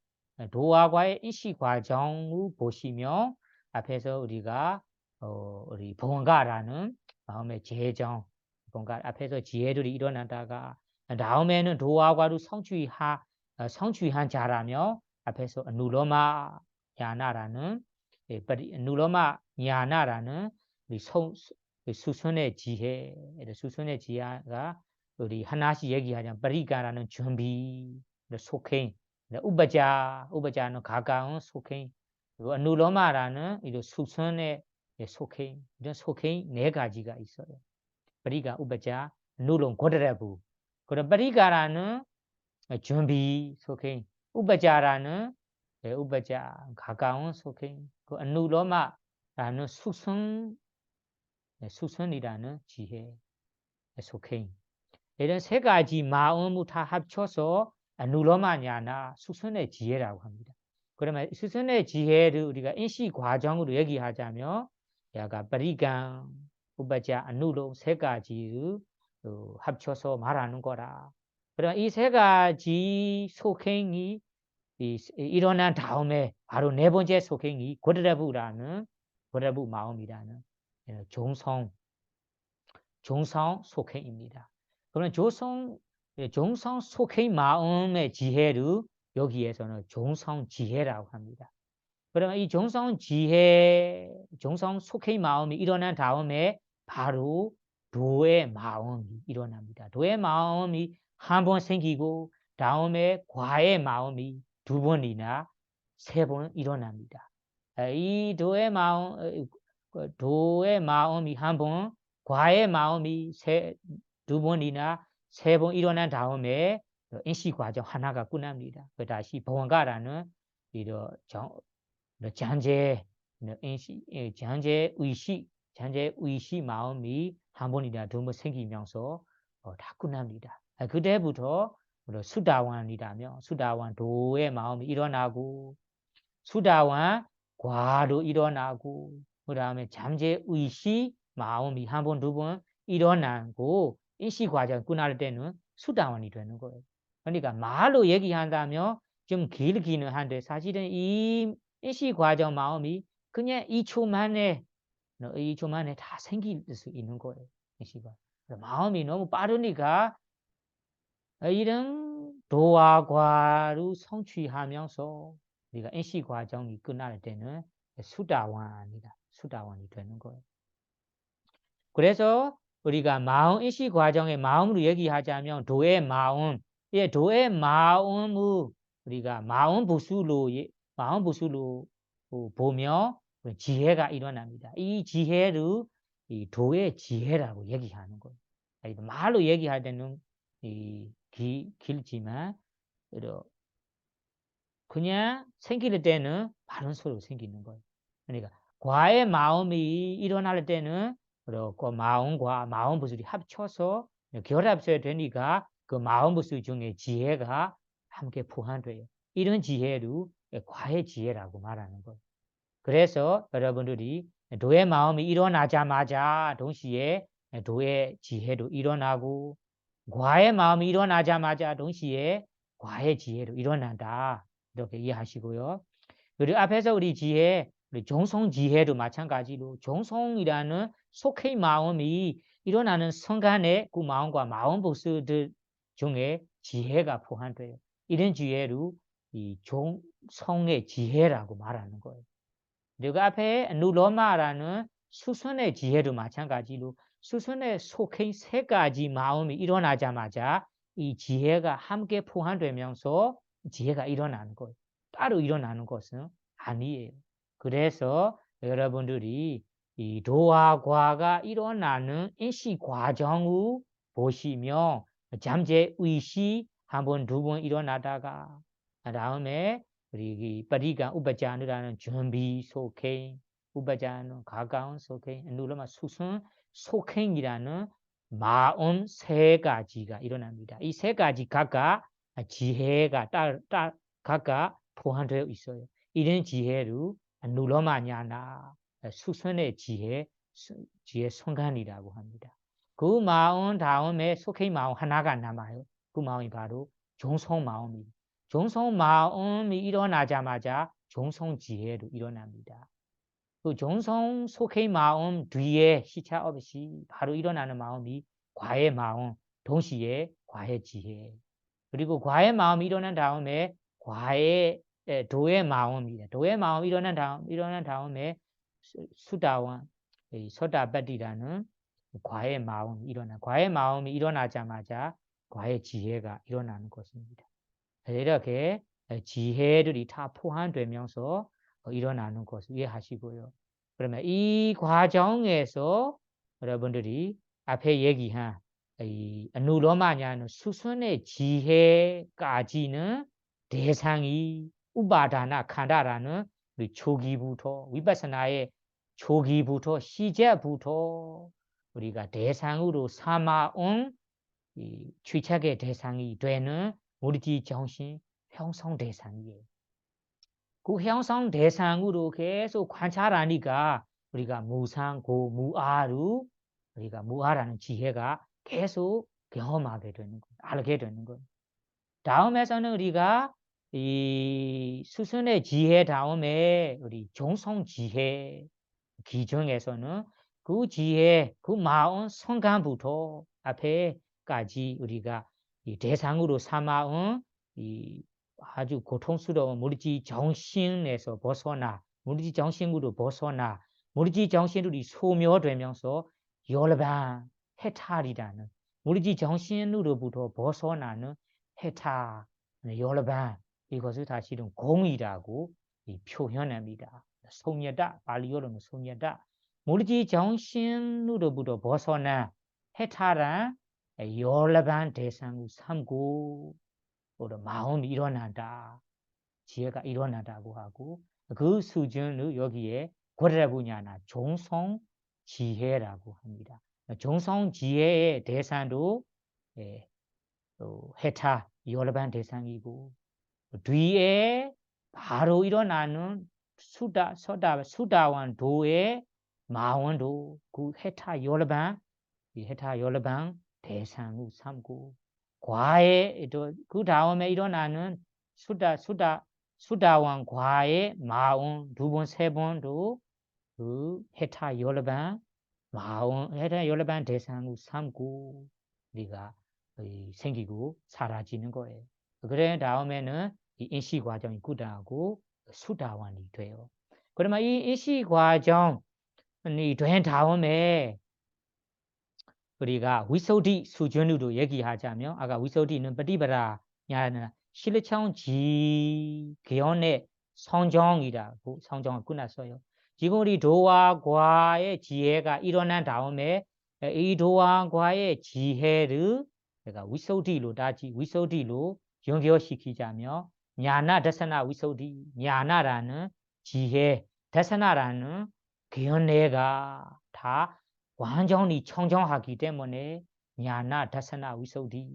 도와과의 인식 과정을 보시면 앞에서 우리가 우리 봉가라는 마음의 재정, 봉가 앞에서 지혜들이 일어나다가 다음에는 도와과를 성취한 자라며 앞에서 누로마 야나라는 누로마 야나라는 수선의 지혜, 수선의 지혜가 우리 하나씩 얘기하자면ปริ가라는 준비, 속행, 우바자는 가까운 속행, 그리고 누로마라는 이 수선의 속행, 이런 속행 네 가지가 있어요.ปริ가, 우바자, 누론, 고드레부. 그럼ปริ가라는 준비 속행, 우바자라는 우바자 가까운 속행, 그 아누로마라는 수순이라는 지혜 속해. 이런 세 가지 마음을 다 합쳐서 아누로마 냐나 수순의 지혜라고 합니다. 그러면 수순의 지혜를 우리가 인식 과정으로 얘기하자면 약간ปริกรรม 우바자 아누로 세 가지를 합쳐서 말하는 거라. 그러면 이 세 가지 속행이 일어난 다음에 바로 네 번째 속행이 고르라부라는 고르라부 마음이라는 종성 속행입니다. 그러면 종성 속행 마음의 지혜를 여기에서는 종성 지혜라고 합니다. 그러면 이 종성 속행 마음이 일어난 다음에 바로 도의 마음이 일어납니다. 도의 마음이 한 번 생기고 다음에 과의 마음이 두 번이나 세 번 일어납니다. 이 도의 마음이 한 번, 과의 마음이 두 번이나 세 번 일어난 다음에 인식 과정 하나가 끝납니다. 그 다시 보원가라는 이런 장제 의식 마음이 한 번이나 두 번 생기면서 다 끝납니다. 그때부터 수다원이라며 수다원 도의 마음이 일어나고 수다원 과로 일어나고 그 다음에 잠재 의식 마음이 한 번, 두 번 일어나고 인식 과정 끝날 때는 수다원이 되는 거예요. 그러니까 말로 얘기한다면 좀 길기는 한데 사실은 이 인식 과정 마음이 그냥 2초 만에 다 생길 수 있는 거예요. 인식과 마음이 너무 빠르니까 이런 도와 과를 성취하면서 우리가 인식 과정이 끝날 때는 수다원이 되는 거예요. 그래서 우리가 마음 인식 과정의 마음으로 얘기하자면 도의 마음, 도의 마음을 우리가 마음 부수로 보며 지혜가 일어납니다. 이 지혜를 이 도의 지혜라고 얘기하는 거예요. 말로 얘기할 때는 길지만 그냥 생길 때는 바른 소리로 생기는 거예요. 그러니까 과의 마음이 일어날 때는 그리고 마음과 마음 부술이 합쳐서 결합해야 되니까 그 마음 부술 중에 지혜가 함께 포함돼요. 이런 지혜를 과의 지혜라고 말하는 거예요. 그래서 여러분들이 도의 마음이 일어나자마자 동시에 도의 지혜도 일어나고 과의 마음이 일어나자마자 동시에 과의 지혜도 일어난다. 이렇게 이해하시고요. 그리고 앞에서 우리 종성 지혜도 마찬가지로 종성이라는 속의 마음이 일어나는 순간에 그 마음과 마음 보스들 중에 지혜가 포함돼요. 이런 지혜를 이 종성의 지혜라고 말하는 거예요. 그리고 앞에 누로마라는 수선의 지혜도 마찬가지로 수선의 속의 세 가지 마음이 일어나자마자 이 지혜가 함께 포함되면서 지혜가 일어나는 거예요. 따로 일어나는 것은 아니에요. 그래서 여러분들이 이 도와 과가 일어나는 인식 과정을 보시면 잠재 의식 한 번, 두 번 일어나다가 다음에 우리ปฏิกรรม 우바자누라는 준비 속행, 우바자는 가까운 속행, 누르마 수순 속행이라는 마음 세 가지가 일어납니다. 이 세 가지 각각 지혜가 각각 포함되어 있어요. 이런 지혜를 누르마냐나 수순의 지혜 순간이라고 합니다. 그 마음 다음에 속행 마음 하나가 남아요. 그 마음이 바로 종성 마음입니다. 종성 마음이 일어나자마자 종성 지혜로 일어납니다. 그 종성 속의 마음 뒤에 시차 없이 바로 일어나는 마음이 과의 마음, 동시에 과의 지혜. 그리고 과의 마음이 일어난 다음에 도의 마음이다. 도의 마음이 일어난 다음에 수다원, 소다바디라는 과의 마음이 일어나자마자 과의 지혜가 일어나는 것입니다. 이렇게 지혜들이 다 포함되면서 일어나는 것을 이해하시고요. 그러면 이 과정에서 여러분들이 앞에 얘기한 이 누로마냐는 수선의 지혜까지는 대상이 우바다나 칸다라는 우리 초기부터 위파사나의 초기부터 시제부터 우리가 대상으로 삼아온 이 취착의 대상이 되는 우리 정신 형성 대상이에요. 그 형성 대상으로 계속 관찰하니까 우리가 무상고 무아로 우리가 무아라는 지혜가 계속 경험하게 되는 거예요. 알게 되는 거예요. 다음에서는 우리가 이 수순의 지혜 다음에 우리 종성 지혜 기중에서는 그 지혜, 그 마음 순간부터 앞에까지 우리가 이 대상으로 삼아온 이 아주 고통스러운 무리지 정신에서 벗어나 무리지 정신으로 벗어나 무리지 정신으로 소멸되면서 열반 해탈이라는 무리지 정신으로부터 벗어나는 해탈, 열반 이것을 다시는 공이라고 표현합니다. 소멸다, 발리어로는 소멸다. 무리지 정신으로부터 벗어나 해탈한 열반 대상을 삼고 마음이 일어난다. 지혜가 일어나다고 하고 그 수준을 여기에 고려해보냐나 종성 지혜라고 합니다. 종성 지혜의 대상도 해탈 열반 대상이고 뒤에 바로 일어나는 수다원 도의 마원도 그 해탈 열반 대상을 삼고 과에 그 다음에 일어나는 수다원 과의 마원 두 번 세 번도 그 해탈 열반 마원 해탈 열반 대상을 삼고 우리가 생기고 사라지는 거예요. 그래 다음에는 이 인식 과정이 끝나고 수다원이 돼요. 그러면 이 인식 과정이 된 다음에 우리가 위소디 수준으로 얘기하자면 아까 위소디는ปฏิป다냐는 실천 지견의 성정이라고 성정을 끝났어요. 지금 우리 도와 과의 지혜가 일어난 다음에 이 도와 과의 지혜를 내가 위소디로 따지 위소디로 연결시키자면 ஞான 다사나 위소디 ஞான라는 지혜 다사나라는 견해가 다 완전히 청정하기 때문에 ஞான 다사나 위소디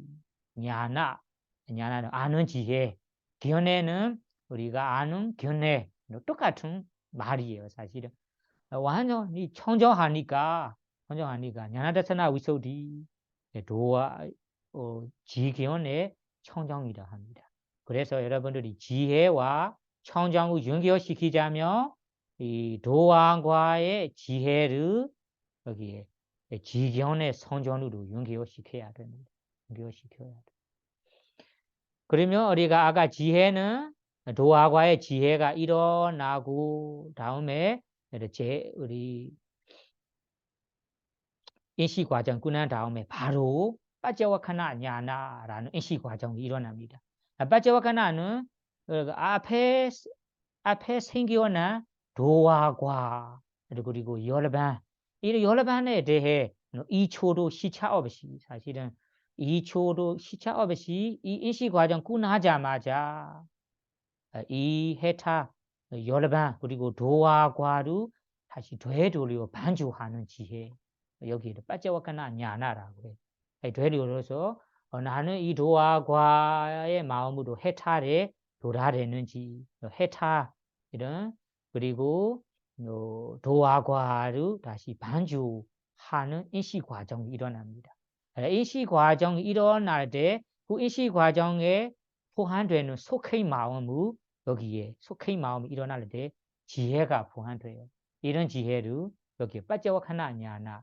ஞான는 아는 지혜 견해는 우리가 아는 견해 똑같은 말이에요 사실은 완전히 청정하니까 ஞான 다사나 위소디 도와 지견의 청정이라 합니다. 그래서 여러분들이 지혜와 청정을 연결시키자면 이 도안과의 지혜를 여기에 지견의 성전으로 연결시켜야 됩니다. 연결시켜야 돼. 그러면 우리가 아까 지혜는 도화과의 지혜가 일어나고 다음에 우리 인식 과정 끝난 다음에 바로 빠져와카나 냐나라는 인식 과정이 일어납니다. 빠져와카나는 앞에 생겨난 도화과 그리고 열반 이 열반에 대해 2초도 시차 없이 사실은 2초도 시차 없이 이 인식 과정 끝나자마자 이 해타 열반 그리고 도화과로 다시 되돌려 반주하는 지혜 여기를 빠져와카나 냐나라고 해. 되돌려서 나는 이 도화과의 마음으로 해탈에 도달했는지 해탈 이런 그리고 도화과를 다시 반주하는 인식 과정이 일어납니다. 인식 과정이 일어날 때 그 인식 과정에 포함되는 속의 마음을 여기에 속의 마음이 일어날 때 지혜가 포함돼요. 이런 지혜를 여기에 빠져와카나 냐나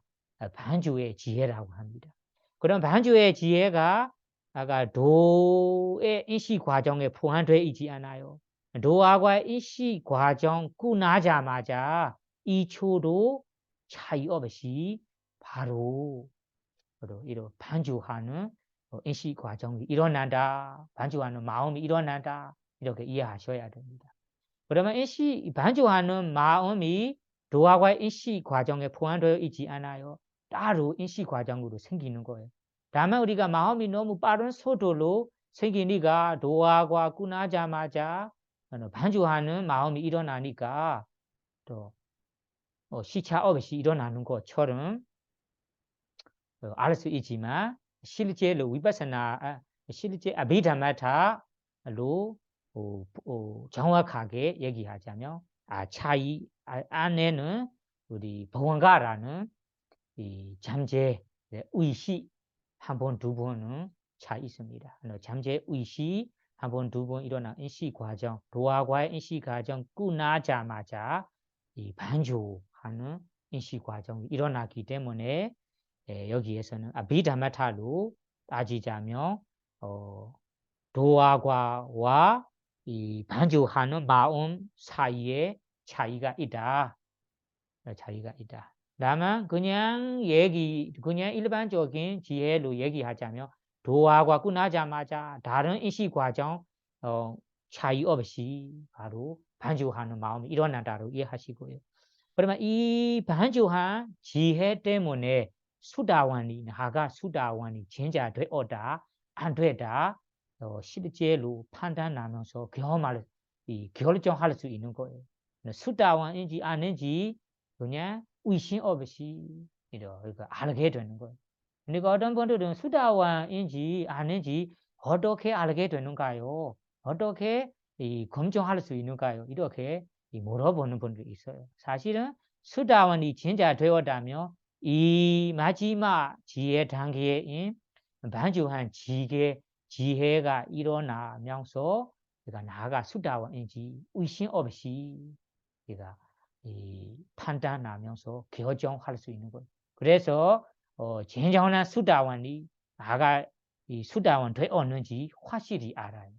반주의 지혜라고 합니다. 그럼 반주의 지혜가 아까 도의 인식 과정에 포함되어 있지 않아요. 도하과 인식 과정 끝나자마자 2초도 차이 없이 바로 이런 반주하는 인식 과정이 일어난다. 반주하는 마음이 일어난다. 이렇게 이해하셔야 됩니다. 그러면 반주하는 마음이 도하과 인식 과정에 포함되어 있지 않아요. 따로 인식 과정으로 생기는 거예요. 다만 우리가 마음이 너무 빠른 속도로 생기니까 도하과 끝나자마자 반주하는 마음이 일어나니까 또 시차 없이 일어나는 것처럼 알 수 있지만 실제로 위파사나 실제 아비담마타로 정확하게 얘기하자면 차이 안에는 우리 보원가라는 이 잠재 의식 한 번, 두 번은 차 있습니다. 잠재 의식 한 번, 두 번 일어난 인식 과정, 도화과의 인식 과정 끝나자마자 이 반주하는 인식 과정이 일어나기 때문에 여기에서는 아비담마타로 따지자면 도화과와 이 반주하는 마음 사이에 차이가 있다. 차이가 있다. 다만 그냥 일반적인 지혜로 얘기하자면 도화가 끝나자마자 다른 인식 과정 차이 없이 바로 반주하는 마음이 일어난다고 이해하시고요. 그러면 이 반주한 지혜 때문에 나가 수다원이 진짜 되었다 안 되다 실제로 판단하면서 결정할 수 있는 거예요. 수다원인지 아닌지 그냥 의심 없이 이렇게 알게 되는 거예요. 그러니까 어떤 분들은 수다원인지 아닌지 어떻게 알게 되는가요? 어떻게 검증할 수 있는가요? 이렇게 물어보는 분들이 있어요. 사실은 수다원이 진짜 되었다면 이 마지막 지혜 단계인 반주한 지혜가 일어나면서 나가 수다원인지 의심 없이 판단하면서 결정할 수 있는 거예요. 그래서 진정한 수다원이 나가 이 수다원 되었는지 확실히 알아요.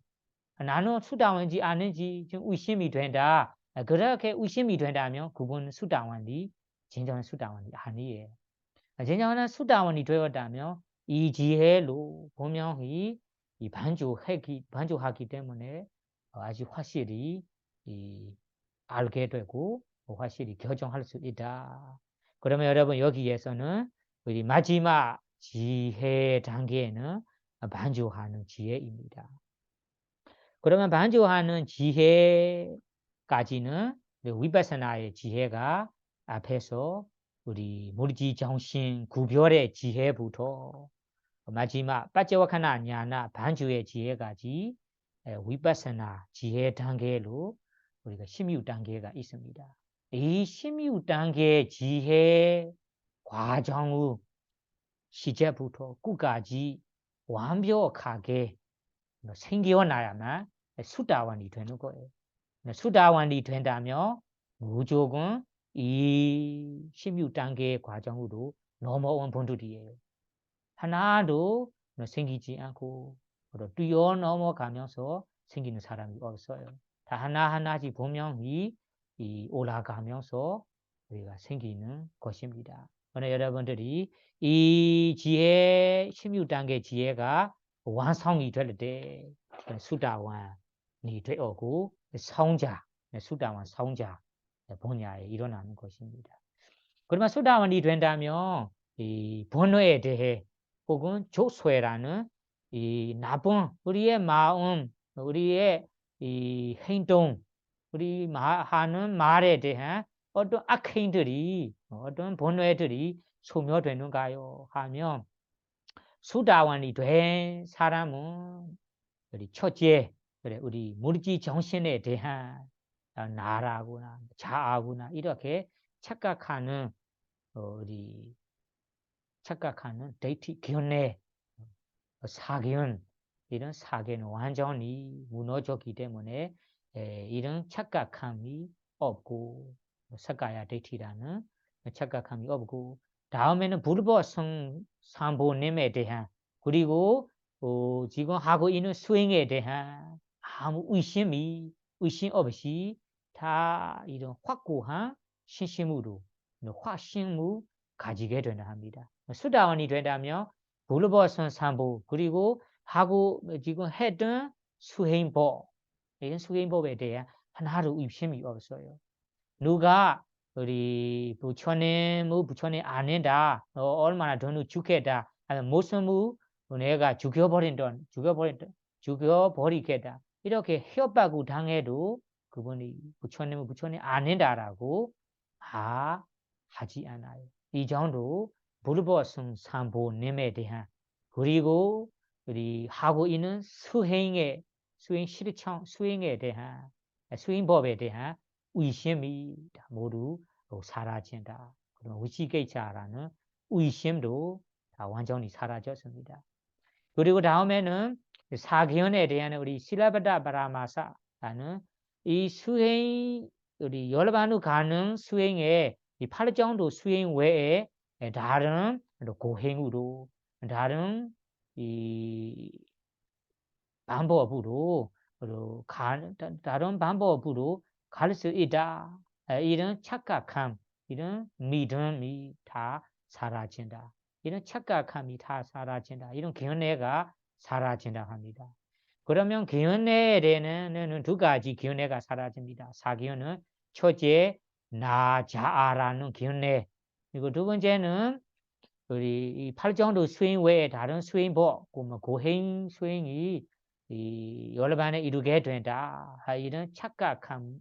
나는 수다원인지 아닌지 좀 의심이 된다. 그렇게 의심이 된다면 그분은 수다원이 진정한 수다원이 아니에요. 진정한 수다원이 되었다면 이 지혜로 분명히 반주하기 때문에 아주 확실히 알게 되고 확실히 결정할 수 있다. 그러면 여러분 여기에서는 우리 마지막 지혜 단계에는 반주하는 지혜입니다. 그러면 반주하는 지혜까지는 위파사나의 지혜가 앞에서 우리 물지 정신 구별의 지혜부터 마지막 빠져와카나 냐나 반주의 지혜까지 위파사나 지혜 단계로 우리가 16단계가 있습니다. 이 16단계 지혜 과정의 시작부터 끝까지 완벽하게 생겨나야만 수다원이 되는 거예요. 수다원이 된다면 무조건 이 16단계 과정으로 넘어온 분들이에요. 하나도 생기지 않고 뛰어 넘어가면서 생기는 사람이 없어요. 다 하나하나씩 분명히 올라가면서 우리가 생기는 것입니다. 오늘 여러분들이 이 지혜 16단계 지혜가 완성이 될 때 수다원이 되었고 수다원 성자 분야에 일어나는 것입니다. 그러면 수다원이 된다면 이 번호에 대해 혹은 족쇄라는 이 나쁜 우리의 마음, 우리의 이 행동, 우리 하는 말에 대한 어떤 악행들이 어떤 번뇌들이 소멸되는가요? 하면 수다원이 된 사람은 우리 첫째 우리 물질 정신에 대한 나라구나 자아구나 이렇게 착각하는 우리 착각하는 데이트 견해 사견 이런 사견은 완전히 무너졌기 때문에 이런 착각함이 없고 사가야 데이트라는 착각함이 없고 다음에는 불법 산보님에 대한 그리고 지금 하고 있는 수행에 대한 아무 의심 없이 다 이런 확고한 신심으로 확신을 가지게 되나 합니다. 수다원이 된다면 불법 산보 그리고 하고 지금 했던 수행법 이런 수행법에 대한 하나도 의심이 없어요. 누가 우리 부처님 안 한다. 얼마나 돈을 주겠다. 무슨 내가 죽여버리겠다. 이렇게 협박을 당해도 그분이 부처님은 부처님 아니다라고 하지 않아요. 이 정도 불보승 삼보님에 대한 그리고 우리 하고 있는 수행 실천 수행에 대한 수행법에 대한 의심이 모두 사라진다. 그러면 위치계차라는 의심도 다 완전히 사라졌습니다. 그리고 다음에는 사견에 대한 우리 실라바다 바라마사라는 이 수행 우리 열반으로 가는 수행에 이 8정도 수행 외에 다른 고행으로 다른 이 방법으로 다른 방법으로 갈 수 있다. 이런 착각함, 이런 믿음이 다 사라진다. 이런 착각함이 다 사라진다. 이런 견해가 사라진다 합니다. 그러면 견해에 대해서는 두 가지 견해가 사라집니다. 사견은 첫째 나 자아라는 견해. 그리고 두 번째는 우리 이 8정도 수행 외에 다른 수행법, 고행 수행이 이 열반에 이루게 된다. 이런 착각함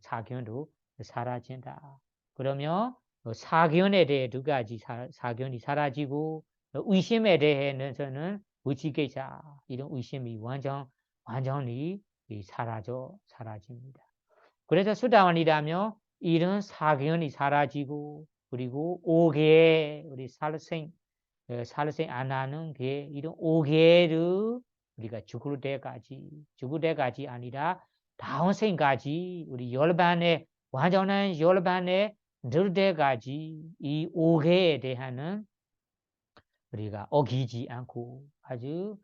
사견도 사라진다. 그러면 사견에 대해 두 가지 사견이 사라지고 의심에 대해서는 무지개자 이런 의심이 완전히 사라집니다. 그래서 수다원이라면 이런 사견이 사라지고 그리고 5개의 우리 살생 안 하는 게 이런 5개를 우리가 죽을 때까지 아니라 다음 생까지 우리 열반에 완전한 열반에 늘 때까지 이 5개에 대한 우리가 어기지 않고 아주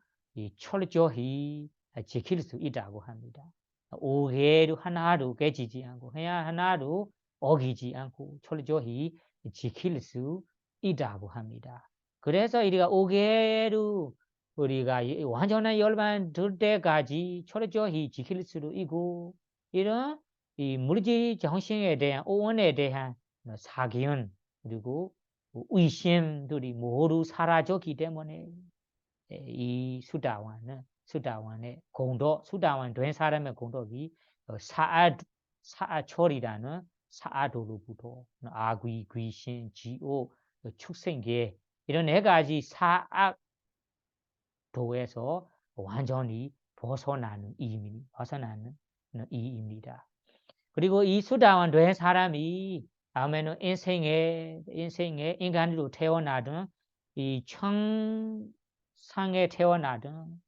철저히 지킬 수 있다고 합니다. 5개로 하나도 깨지지 않고 그냥 하나도 어기지 않고 철저히 지킬 수 있다고 합니다. 그래서 우리가 5개로 우리가 완전한 열반 들 때까지 철저히 지킬 수도 있고 이런 이 물질 정신에 대한 오원에 대한 사견 그리고 의심들이 모두 사라졌기 때문에 이 수다원의 공덕, 수다원 된 사람의 공덕이 사아철이라는 사아도로부터 아귀, 귀신, 지옥, 축생계 이런 4가지 사악도에서 완전히 벗어나는 이입니다. 그리고 이 수다원 된 사람이 다음에는 인생에 인간으로 태어나든 이 천상에 태어나든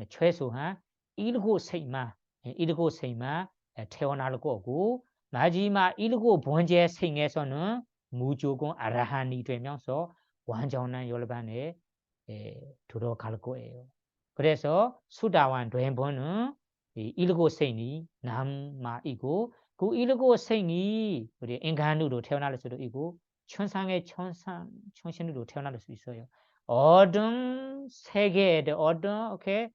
최소한 7세만 태어날 거고 마지막 7번째 생에서는 무조건 아라한이 되면서 완전한 열반에 들어갈 거예요. 그래서 수다원 된 분은 7생이 남아있고 그 7생이 우리 인간으로 태어날 수도 있고 천상의 천신으로 태어날 수 있어요. 어떤 세계에 어떻게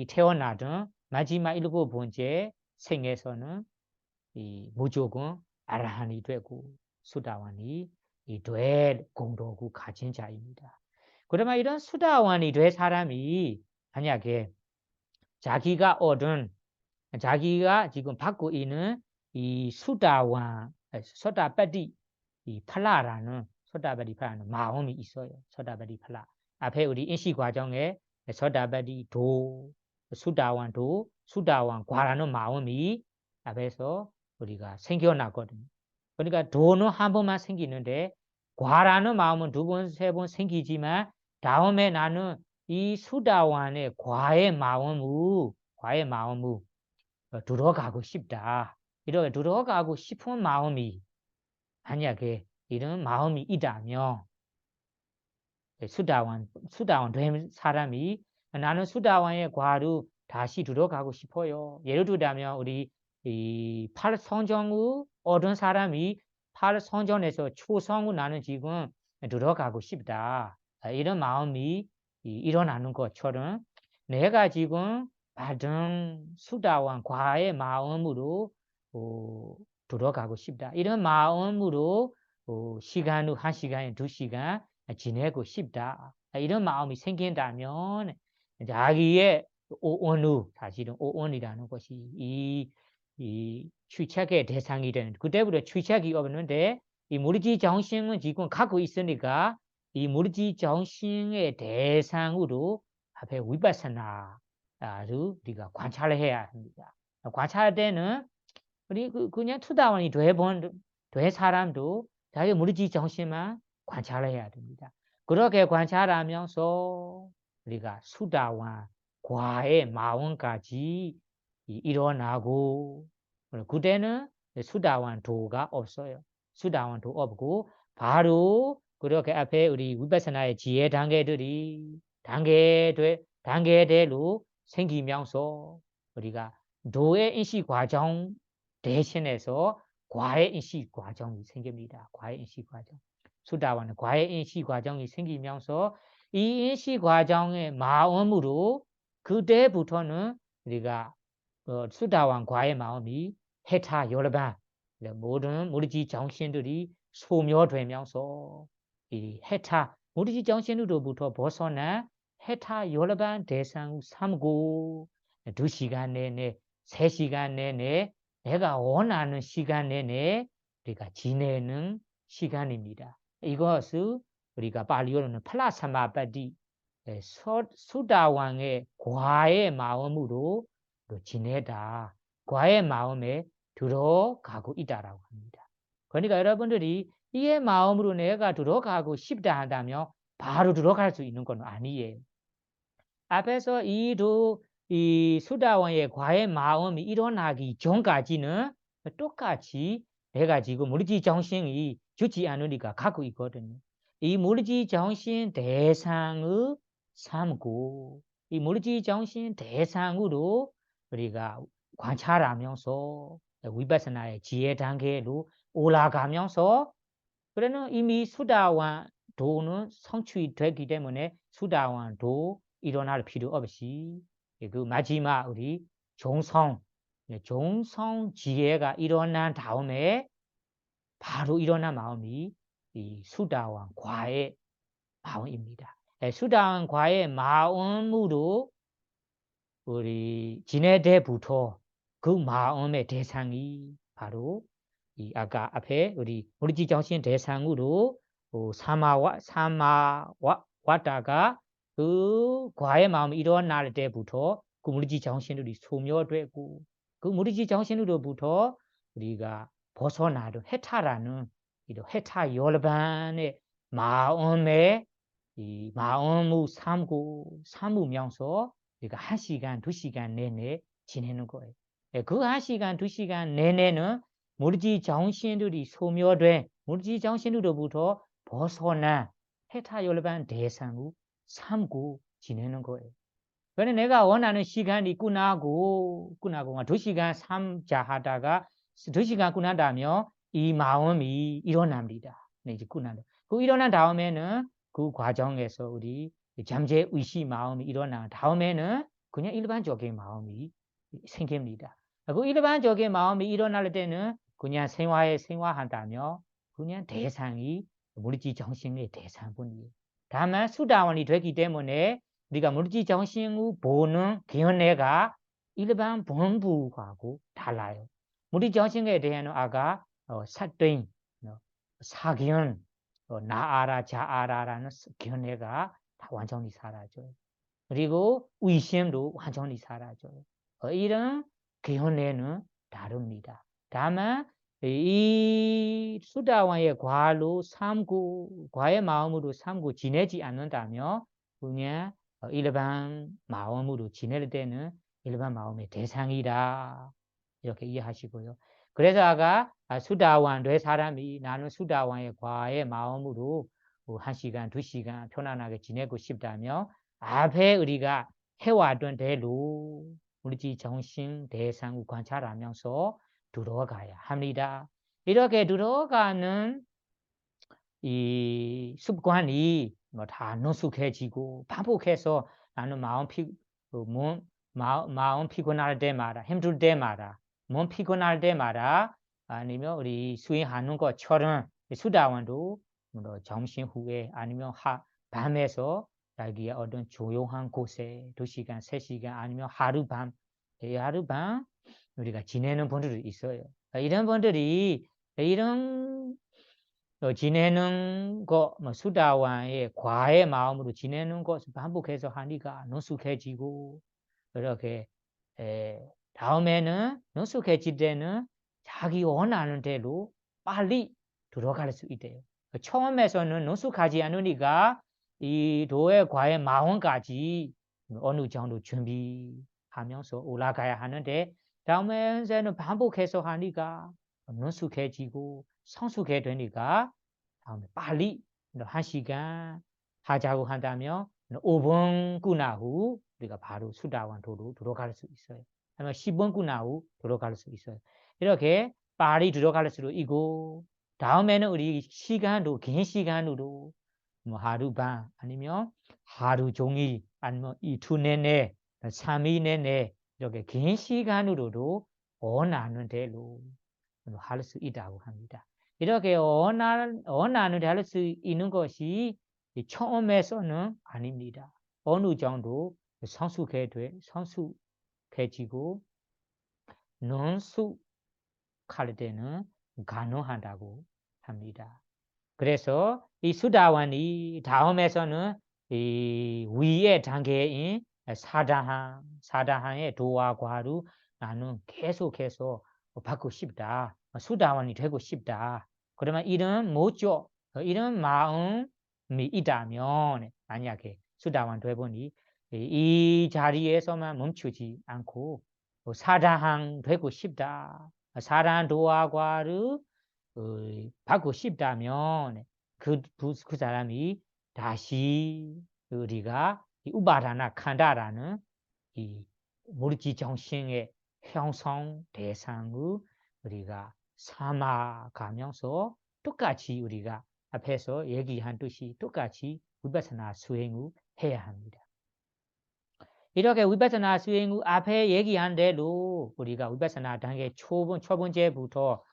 태어나든 마지막 7번째 생에서는 무조건 아라한이 되고 수다원이 될 공덕을 가진 자입니다. 그러면 이런 수다원이 될 사람이 만약에 자기가 지금 받고 있는 이 수다원, 소다바디 팔라라는 마음이 있어요. 소다바디 팔라. 앞에 우리 인시 과정에 소다바디 수다원 과라는 마음이 앞에서 우리가 생겨나거든요. 그러니까 도는 한 번만 생기는데 과라는 마음은 2번, 3번 생기지만 다음에 나는 이 수다원의 과의 마음으로 들어가고 싶다. 이렇게 들어가고 싶은 마음이 만약에 이런 마음이 있다면 수다원 된 사람이 나는 수다원의 과로 다시 들어가고 싶어요. 예를 들자면 우리 이 8성정을 얻은 사람이 8성전에서 초성을 나는 지금 들어가고 싶다. 이런 마음이 일어나는 것처럼 내가 지금 받은 수다원 과의 마음으로 들어가고 싶다. 이런 마음으로 시간 후 1시간, 2시간 지내고 싶다. 이런 마음이 생긴다면 자기의 오온루 사실은 오온이라는 것이 이 취책의 대상이 되는 그때부터 취책이 없는데 이 무리지 정신은 지금 갖고 있으니까 이 무리지 정신의 대상으로 앞에 위파사나를 우리가 관찰을 해야 합니다. 관찰할 때는 우리 그냥 투다원이 돼 사람도 자기 무리지 정신만 관찰을 해야 됩니다. 그렇게 관찰하면서 우리가 수다원 과의 마음까지 일어나고 그때는 수다원 도가 없어요. 수다원 도 없고 바로 그렇게 앞에 우리 위파사나의 지혜 단계대로 생기면서 우리가 도의 인식 과정 대신해서 과의 인식 과정이 생깁니다. 과의 인식 과정. 수다원은 과의 인식 과정이 생기면서 이 인식 과정의 마음으로 그때부터는 우리가 수다원 과의 마음이 해타 여러 번 모든 무리지 정신들이 소멸되면서 이 해타 무리지 정신으로부터 벗어나 해타 여러 번 대상 삼고 2시간 내내 3시간 내내 내가 원하는 시간 내내 우리가 지내는 시간입니다. 이것을 우리가 발리어로는 플라사마바디 수다왕의 과의 마음으로 지내다. 과의 마음에 들어가고 있다라고 합니다. 그러니까 여러분들이 이의 마음으로 내가 들어가고 싶다 한다면 바로 들어갈 수 있는 건 아니에요. 앞에서 이 수다원의 과의 마음이 일어나기 전까지는 똑같이 내가 지금 무리지 정신이 주지 않으니까 갖고 있거든요. 이 무리지 정신 대상을 삼고 이 무리지 정신 대상으로 우리가 관찰하면서 위파사나의 지혜 단계로 올라가면서 그러는 이미 수다원 도는 성취됐기 때문에 수다원 도 일어날 필요 없이 그 마지막 우리 종성 지혜가 일어난 다음에 바로 일어난 마음이 이 수다원 과의 마음입니다. 수다원 과의 마음으로 우리 지낼 때부터 그 마음의 대상이 바로 이 아까 앞에 우리 무리지 정신 대상으로 왔다가 그 과의 마음이 일어날 때부터 그 무리지 정신들이 소멸되고 그 무리지 정신으로부터 우리가 벗어나는 해타라는 이런 해타 열반의 마음에 이 마음을 삼으면서 우리가 1시간, 2시간 내내 지내는 거예요. 그 1시간, 2시간 내내는 무리지 정신들이 소멸된 무리지 정신으로부터 벗어난 해타 열반 대상을 삼고 지내는 거예요. 그런데 내가 원하는 시간이 끝나고 2시간 삼자 하다가 2시간 끝난다면 이 마음이 일어납니다. 네, 이제 끝난다. 그 일어난 다음에는 그 과정에서 우리 잠재 의식 마음이 일어난 다음에는 그냥 일반적인 마음이 생깁니다. 그 일반적인 마음이 일어날 때는 그냥 생활한다며 그냥 대상이 무리지 정신의 대상뿐이에요. 다만 수다원이 되기 때문에 우리가 무리지 정신을 보는 견해가 일반 본부하고 달라요. 무리지 정신에 대한 아까 사퇴인, 사견, 나아라 자아라라는 견해가 다 완전히 사라져요. 그리고 의심도 완전히 사라져요. 이런 견해는 다릅니다. 다만 이 수다원의 과의 마음으로 삼고 지내지 않는다면 그냥 일반 마음으로 지낼 때는 일반 마음의 대상이다. 이렇게 이해하시고요. 그래서 아까 수다원 돼 사람이 나는 수다원의 과의 마음으로 1시간, 2시간 편안하게 지내고 싶다면 앞에 우리가 해왔던 대로 우리 정신 대상을 관찰하면서 들어가야 합니다. 이렇게 들어가는 이 습관이 다 능숙해지고 반복해서 나는 마음 피곤할 때마다 힘들 때마다 몸 피곤할 때마다 아니면 우리 수행하는 것처럼 수다원도 점심 후에 아니면 밤에서 자기의 어떤 조용한 곳에 2시간, 3시간 아니면 하룻밤, 하룻밤 우리가 지내는 분들이 있어요. 이런 분들이 이런 지내는 거, 수다왕의 과의 마음으로 지내는 것을 반복해서 하니까 능숙해지고 그렇게 다음에는 능숙해질 때는 자기 원하는 대로 빨리 들어갈 수 있대요. 처음에서는 능숙하지 않으니까 이 도의 과의 마음까지 어느 정도 준비하면서 올라가야 하는데 다음에는 반복해서 하니까 능숙해지고 성숙해 되니까 다음에 빨리 1시간 하자고 한다면 5분 끝나고 우리가 바로 수다원도로 들어갈 수 있어요. 아니면 10분 끝나고 들어갈 수 있어요. 이렇게 빨리 들어갈 수도 있고 다음에는 우리 시간도 긴 시간으로 뭐 하루반 아니면 하루 종일 아니면 이틀 내내 3일 내내 이렇게 긴 시간으로도 원하는 대로 할 수 있다고 합니다. 이렇게 원하는 대로 할 수 있는 것이 처음에서는 아닙니다. 어느 정도 성숙해지고 능숙할 때는 가능하다고 합니다. 그래서 이 수다원이 다음에서는 이 위의 단계인 사다항의 도와 과로 나는 계속해서 받고 싶다. 수다원이 되고 싶다. 그러면 이런 모조, 이런 마음이 있다면 만약에 수다원 되보니 이 자리에서만 멈추지 않고 사다항 되고 싶다. 사다항 도와 과로 받고 싶다면 그 사람이 다시 우리가 우바다나 칸다라는 이 물질 정신의 형성 대상을 우리가 삼아가면서 똑같이 우리가 앞에서 얘기한 듯이 똑같이 위파사나 수행을 해야 합니다. 이렇게 위파사나 수행을 앞에 얘기한 대로 우리가 위파사나 단계 초번째부터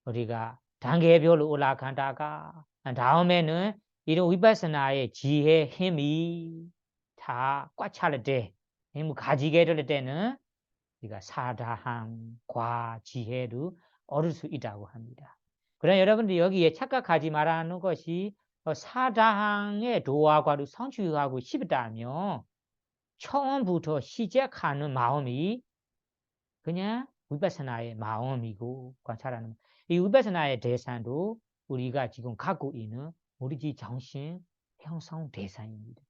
우리가 단계별로 올라간다가 다음에는 이런 위파사나의 지혜 힘이 다 꽉 찰 때, 힘을 가지게 될 때는 우리가 사다함과 지혜를 얻을 수 있다고 합니다. 그러나 여러분들 여기에 착각하지 말라는 것이 사다항의 도화과를 성취하고 싶다면 처음부터 시작하는 마음이 그냥 위파사나의 마음이고 관찰하는 이 위파사나의 대상도 우리가 지금 갖고 있는 물질 정신 형성 대상입니다.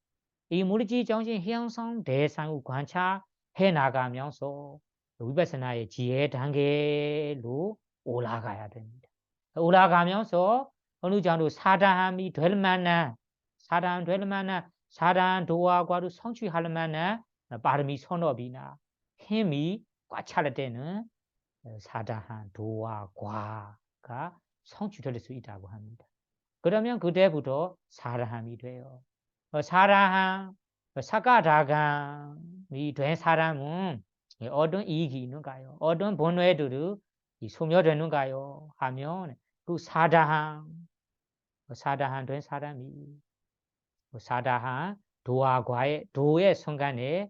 이 물질 정신 형성 대상을 관찰해 나가면서 위파사나의 지혜 단계로 올라가야 됩니다. 올라가면서 어느 정도 사다함이 될 만한 사다함 도화과를 성취할 만한 빠름이 선업이나 힘이 꽉 찰 때는 사다함 도화과가 성취될 수 있다고 합니다. 그러면 그때부터 사다함이 돼요. 사다함, 사가다감이 된 사람은 어떤 이익이 있는가요? 어떤 번뇌들이 소멸되는가요? 하면 그 사다함 된 사람이 사다함 도의 순간에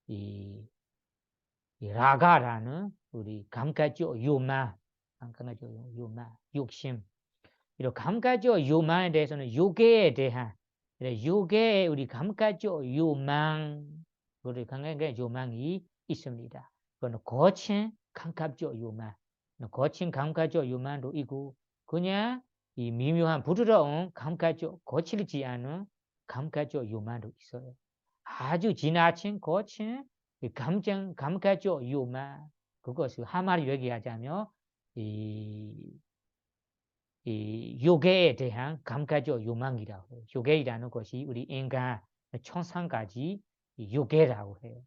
이 라가라는 우리 감각적 욕망, 욕심, 이런 감각적 욕망에 대해서는 요괴에 대한 요괴의 우리 감각적 욕망, 우리 감각적 욕망이 있습니다. 그건 거친 감각적 욕망, 거친 감각적 욕망도 있고 그냥 이 미묘한 부드러운 감각적 거칠지 않은 감각적 욕망도 있어요. 아주 지나친 거친 감각적 욕망, 그것을 한마디 얘기하자면 이 요괴에 대한 감각적 욕망이라고 해요. 요괴이라는 것이 우리 인간 천상까지 요괴라고 해요.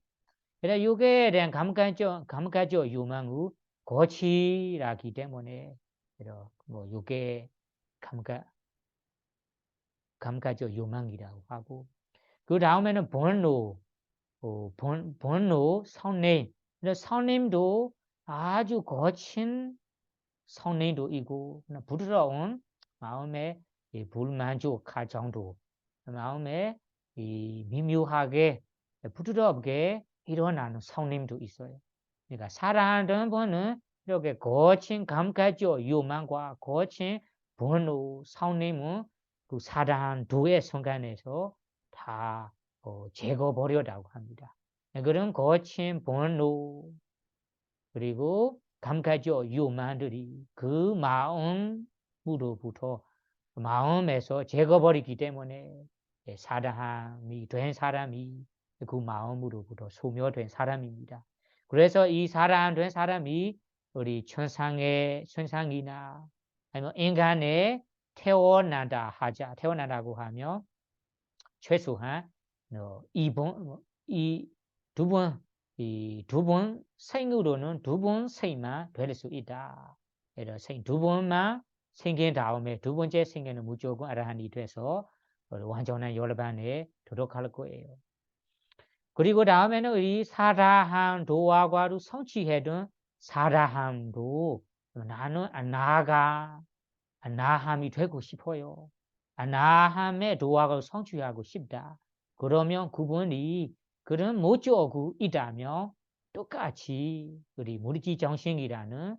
그래서 요괴에 대한 감각적 욕망은 거칠하기 때문에 뭐 요괴 감각적 욕망이라고 하고 그 다음에는 번노, 성냄. 성냄도 아주 거친 성냄도 있고 부드러운 마음의 이 불만족 가정도 마음에 이 미묘하게 부드럽게 일어나는 성님도 있어요. 그러니까 사랑하는 분은 이렇게 거친 감각적 욕망과 거친 번호 성님은 그 사랑도의 순간에서 다 제거버려라고 합니다. 그런 거친 번호 그리고 감각적 욕망들이 그 마음으로부터 마음에서 제거버리기 때문에 사람이 된 사람이 그 마음으로부터 소멸된 사람입니다. 그래서 이 사람된 사람이 우리 천상이나 아니면 인간에 태어난다 하자. 태어난다고 하면 최소한 이두 번 생으로는 두 번 생만 될 수 있다. 그래서 두 번만 생긴 다음에 두 번째 생에는 무조건 아라한이 돼서 완전한 열반에 도덕할 거예요. 그리고 다음에는 이 사라함 도화과로 성취해둔 사라함도 나는 아나함이 되고 싶어요. 아나함의 도화를 성취하고 싶다. 그러면 그분이 그런 모적이 있다면 똑같이 우리 무리지 정신이라는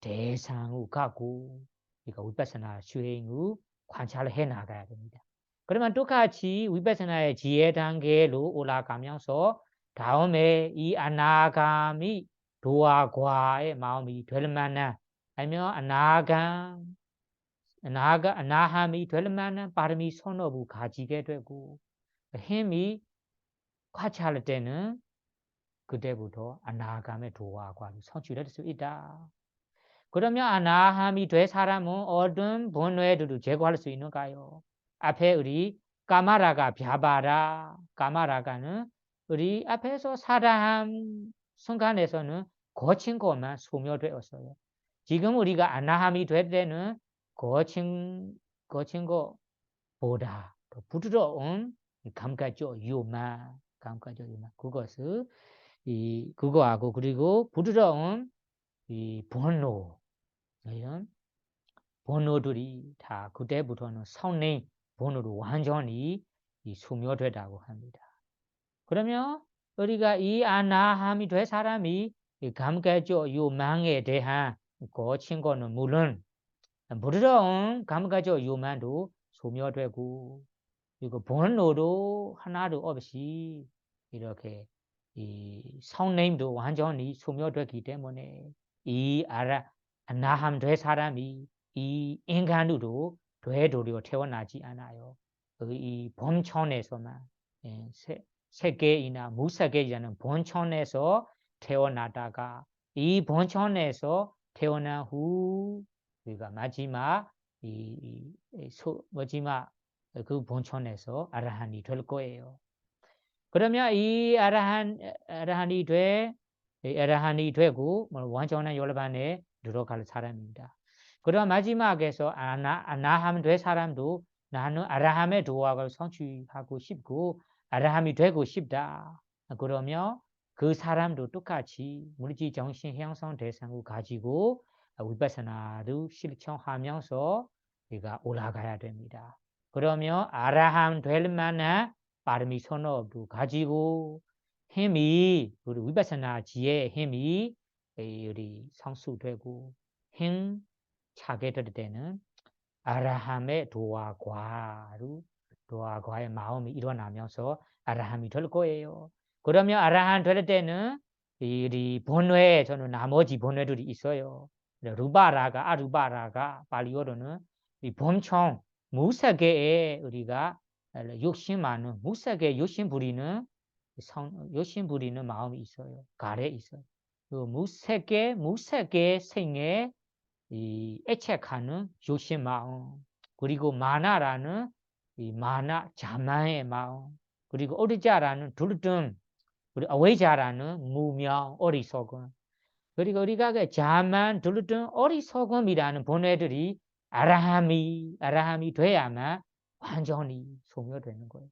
대상을 갖고 그러니까 위파사나 수행을 관찰을 해 나가야 됩니다. 그러면 똑같이 위파사나의 지혜 단계로 올라가면서 다음에 이 아나감이 도화과의 마음이 될 만한 아니면 아나함이 될 만한 바람이 선업을 가지게 되고 힘이 과찰할 때는 그때부터 아나감의 도화과를 성취할 수 있다. 그러면 아나함이 될 사람은 어떤 번뇌들을 제거할 수 있는가요? 앞에 우리 까마라가 벼바라 까마라가는 우리 앞에서 사람 순간에서는 거친 것만 소멸되었어요. 지금 우리가 아나함이 될 때는 거친 것보다 더 부드러운 감각적 유만 그것을 그거하고 그리고 부드러운 이 번호 이런 번호들이 다 그때부터는 성령 번호로 완전히 소멸되다고 합니다. 그러면 우리가 이 아나함이 될 사람이 감각적 유망에 대한 거친 거는 물론 부드러운 감각적 유만도 소멸되고 그리고 번호도 하나도 없이 이렇게 이 성령도 완전히 소멸되기 때문에 이 아나함 될 사람이 이 인간으로 되도록 태어나지 않아요. 이 본천에서만 세계이나 무세계이라는 본천에서 태어나다가 이 본천에서 태어난 후 우리가 마지막 마지막 그 본천에서 아라한이 될 거예요. 그러면 이 아라한이 되고 완전한 열반에 들어갈 사람입니다. 그럼 마지막에서 아나함 될 사람도 나는 아라함의 도학을 성취하고 싶고 아라함이 되고 싶다. 그러면 그 사람도 똑같이 물질 정신 형성 대상을 가지고 위파사나를 실천하면서 우리가 올라가야 됩니다. 그러면 아라함 될 만한 빠름이 선업도 가지고 힘이 우리 위파사나 지혜의 힘이 우리 성수되고 힘 차게 될 때는 아라함의 도화과의 마음이 일어나면서 아라함이 될 거예요. 그러면 아라함 될 때는 이 본뇌에 저는 나머지 본뇌들이 있어요. 루바라가 아루바라가 발리어로는 이 본청 무색에 우리가 욕심 많은 무색에 욕심 부리는 마음이 있어요. 가래 있어요. 그 무색에 생에 이 애착하는 욕심 마음 그리고 마나라는 이 마나 자만의 마음 그리고 어리자라는 둘등 우리 어웨자라는 무명 어리석음 그리고 우리가 그 자만 둘등 어리석음이라는 본애들이 아라함이 돼야만 완전히 소멸되는 거예요.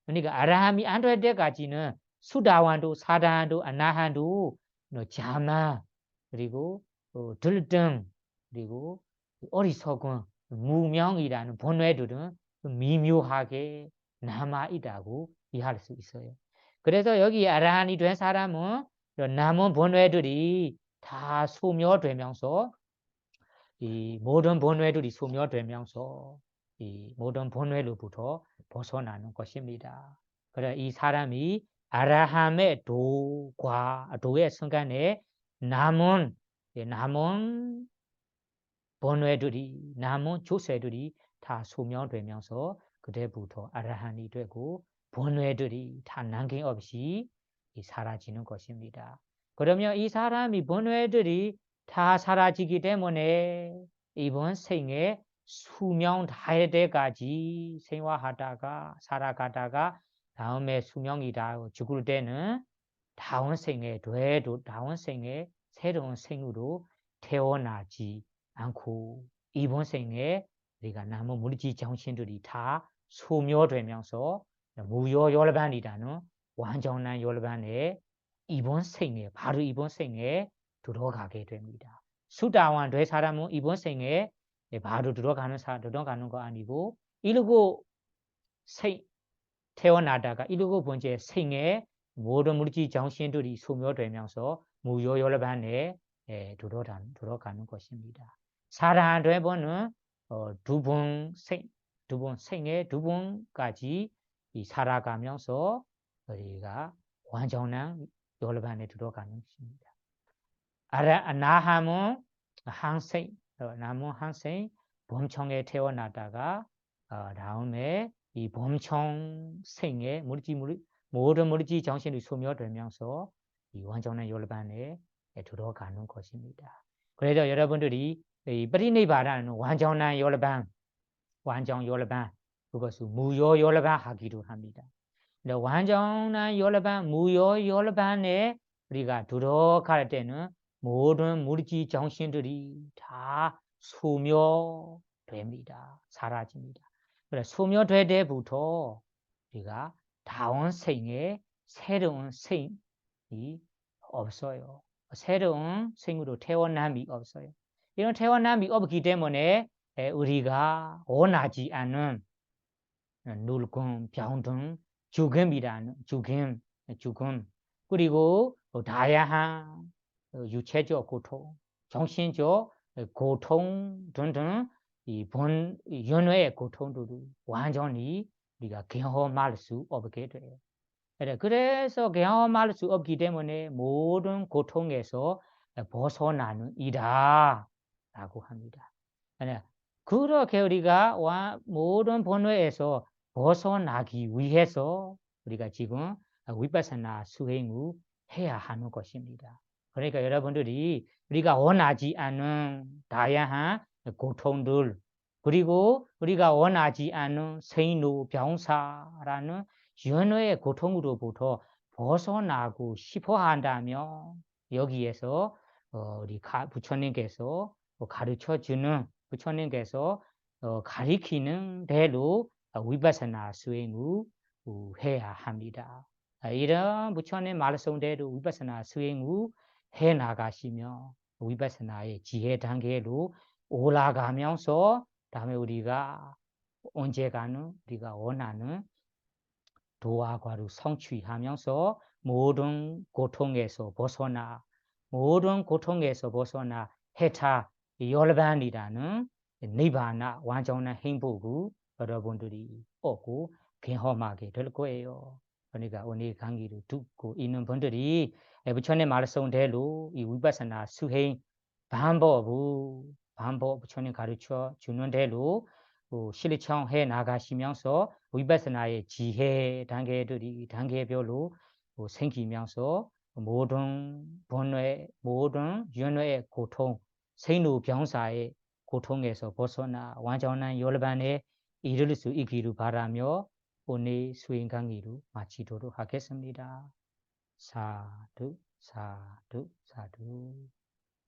그러니까 아라함이 안 될 때까지는 수다완도 사다한도 아나한도 자만 그리고 들등 그리고 어리석은 무명이라는 본뇌들은 미묘하게 남아 있다고 이해할 수 있어요. 그래서 여기 아라한이 된 사람은 남은 본뇌들이 다 소멸되면서 이 모든 본뇌들이 소멸되면서 이 모든 본뇌로부터 벗어나는 것입니다. 그래 이 사람이 아라함의 도의 순간에 남은 본뇌들이 남은 조세들이 다 소멸되면서 그때부터 아라한이 되고 본뇌들이 다 남김없이 사라지는 것입니다. 그러면 이 사람이 본뇌들이 다 사라지기 때문에 이번 생에 수명 다할 때까지 생활하다가 살아가다가 다음에 수명이 다 죽을 때는 다음 생에 새로운 생으로 태어나지 않고 이번 생에 우리가 남은 물질 정신들이 다 소멸되면서 무효열반이라는 완전한 열반에 바로 이번 생에 들어가게 됩니다. 수다원 될 사람은 이번 생에 바로 들어가는 거 아니고 이러고 태어나다가 이러고 번째 생에 모든 물질 정신들이 소멸되면서 무효열반에 들어가는 것입니다. 사랑 되면은 두 번까지 살아가면서 우리가 완전한 열반에 들어가는 것입니다. 나함은 항생 범청에 태어나다가 다음에 이 범청생의 모든 물질 정신이 소멸되면서 이 완전한 열반에 들어가는 것입니다. 그래서 여러분들이 이 프리니바라는 완전 열반 그것을 무효 열반 하기로 합니다. 완전한 열반 무효 열반에 우리가 들어갈 때는 모든 물질 정신들이 다 소멸됩니다. 사라집니다. 그래서 소멸될 때부터 우리가 다음 생에 새로운 생이 없어요. 새로운 생으로 태어남이 없어요. 이런 태어남이 없기 때문에 우리가 원하지 않은 늙음, 병등, 죽음 그리고 다양한 유체적 고통, 정신적 고통 등등 이 연회의 고통들을 완전히 우리가 경험할 수 없게 돼요. 그래서 경험할 수 없기 때문에 모든 고통에서 벗어나는 이다 라고 합니다. 그렇게 우리가 모든 번뇌에서 벗어나기 위해서 우리가 지금 위파사나 수행을 해야 하는 것입니다. 그러니까 여러분들이 우리가 원하지 않은 다양한 고통들 그리고 우리가 원하지 않은 생로 병사라는 연회의 고통으로부터 벗어나고 싶어 한다면 여기에서 우리 부처님께서 가르쳐주는 부처님께서 가리키는 대로 위파사나 수행을 해야 합니다. 이런 부처님 말씀대로 위파사나 수행을 해 나가시면 위파사나의 지혜 단계로 올라가면서 다음에 우리가 언제가는 우리가 원하는 도화과를 성취하면서 모든 고통에서 벗어나 해타 열반이라는 니바나 완전한 행복을 여러분들이 얻고 경험하게 될 거예요. 그러니까 오늘 강의를 듣고 있는 분들이 부처님 말씀대로 이 위파사나 수행 방법 부처님 가르쳐 주는 대로 실천해 나가시면서 위파사나의 지혜 단계별로 생기면서 모든 연회의 고통, 생로병사의 고통에서 벗어나 완전한 열반에 이를 수 있기를 바라며 오늘 수행 강의를 마치도록 하겠습니다. 사두, 사두, 사두.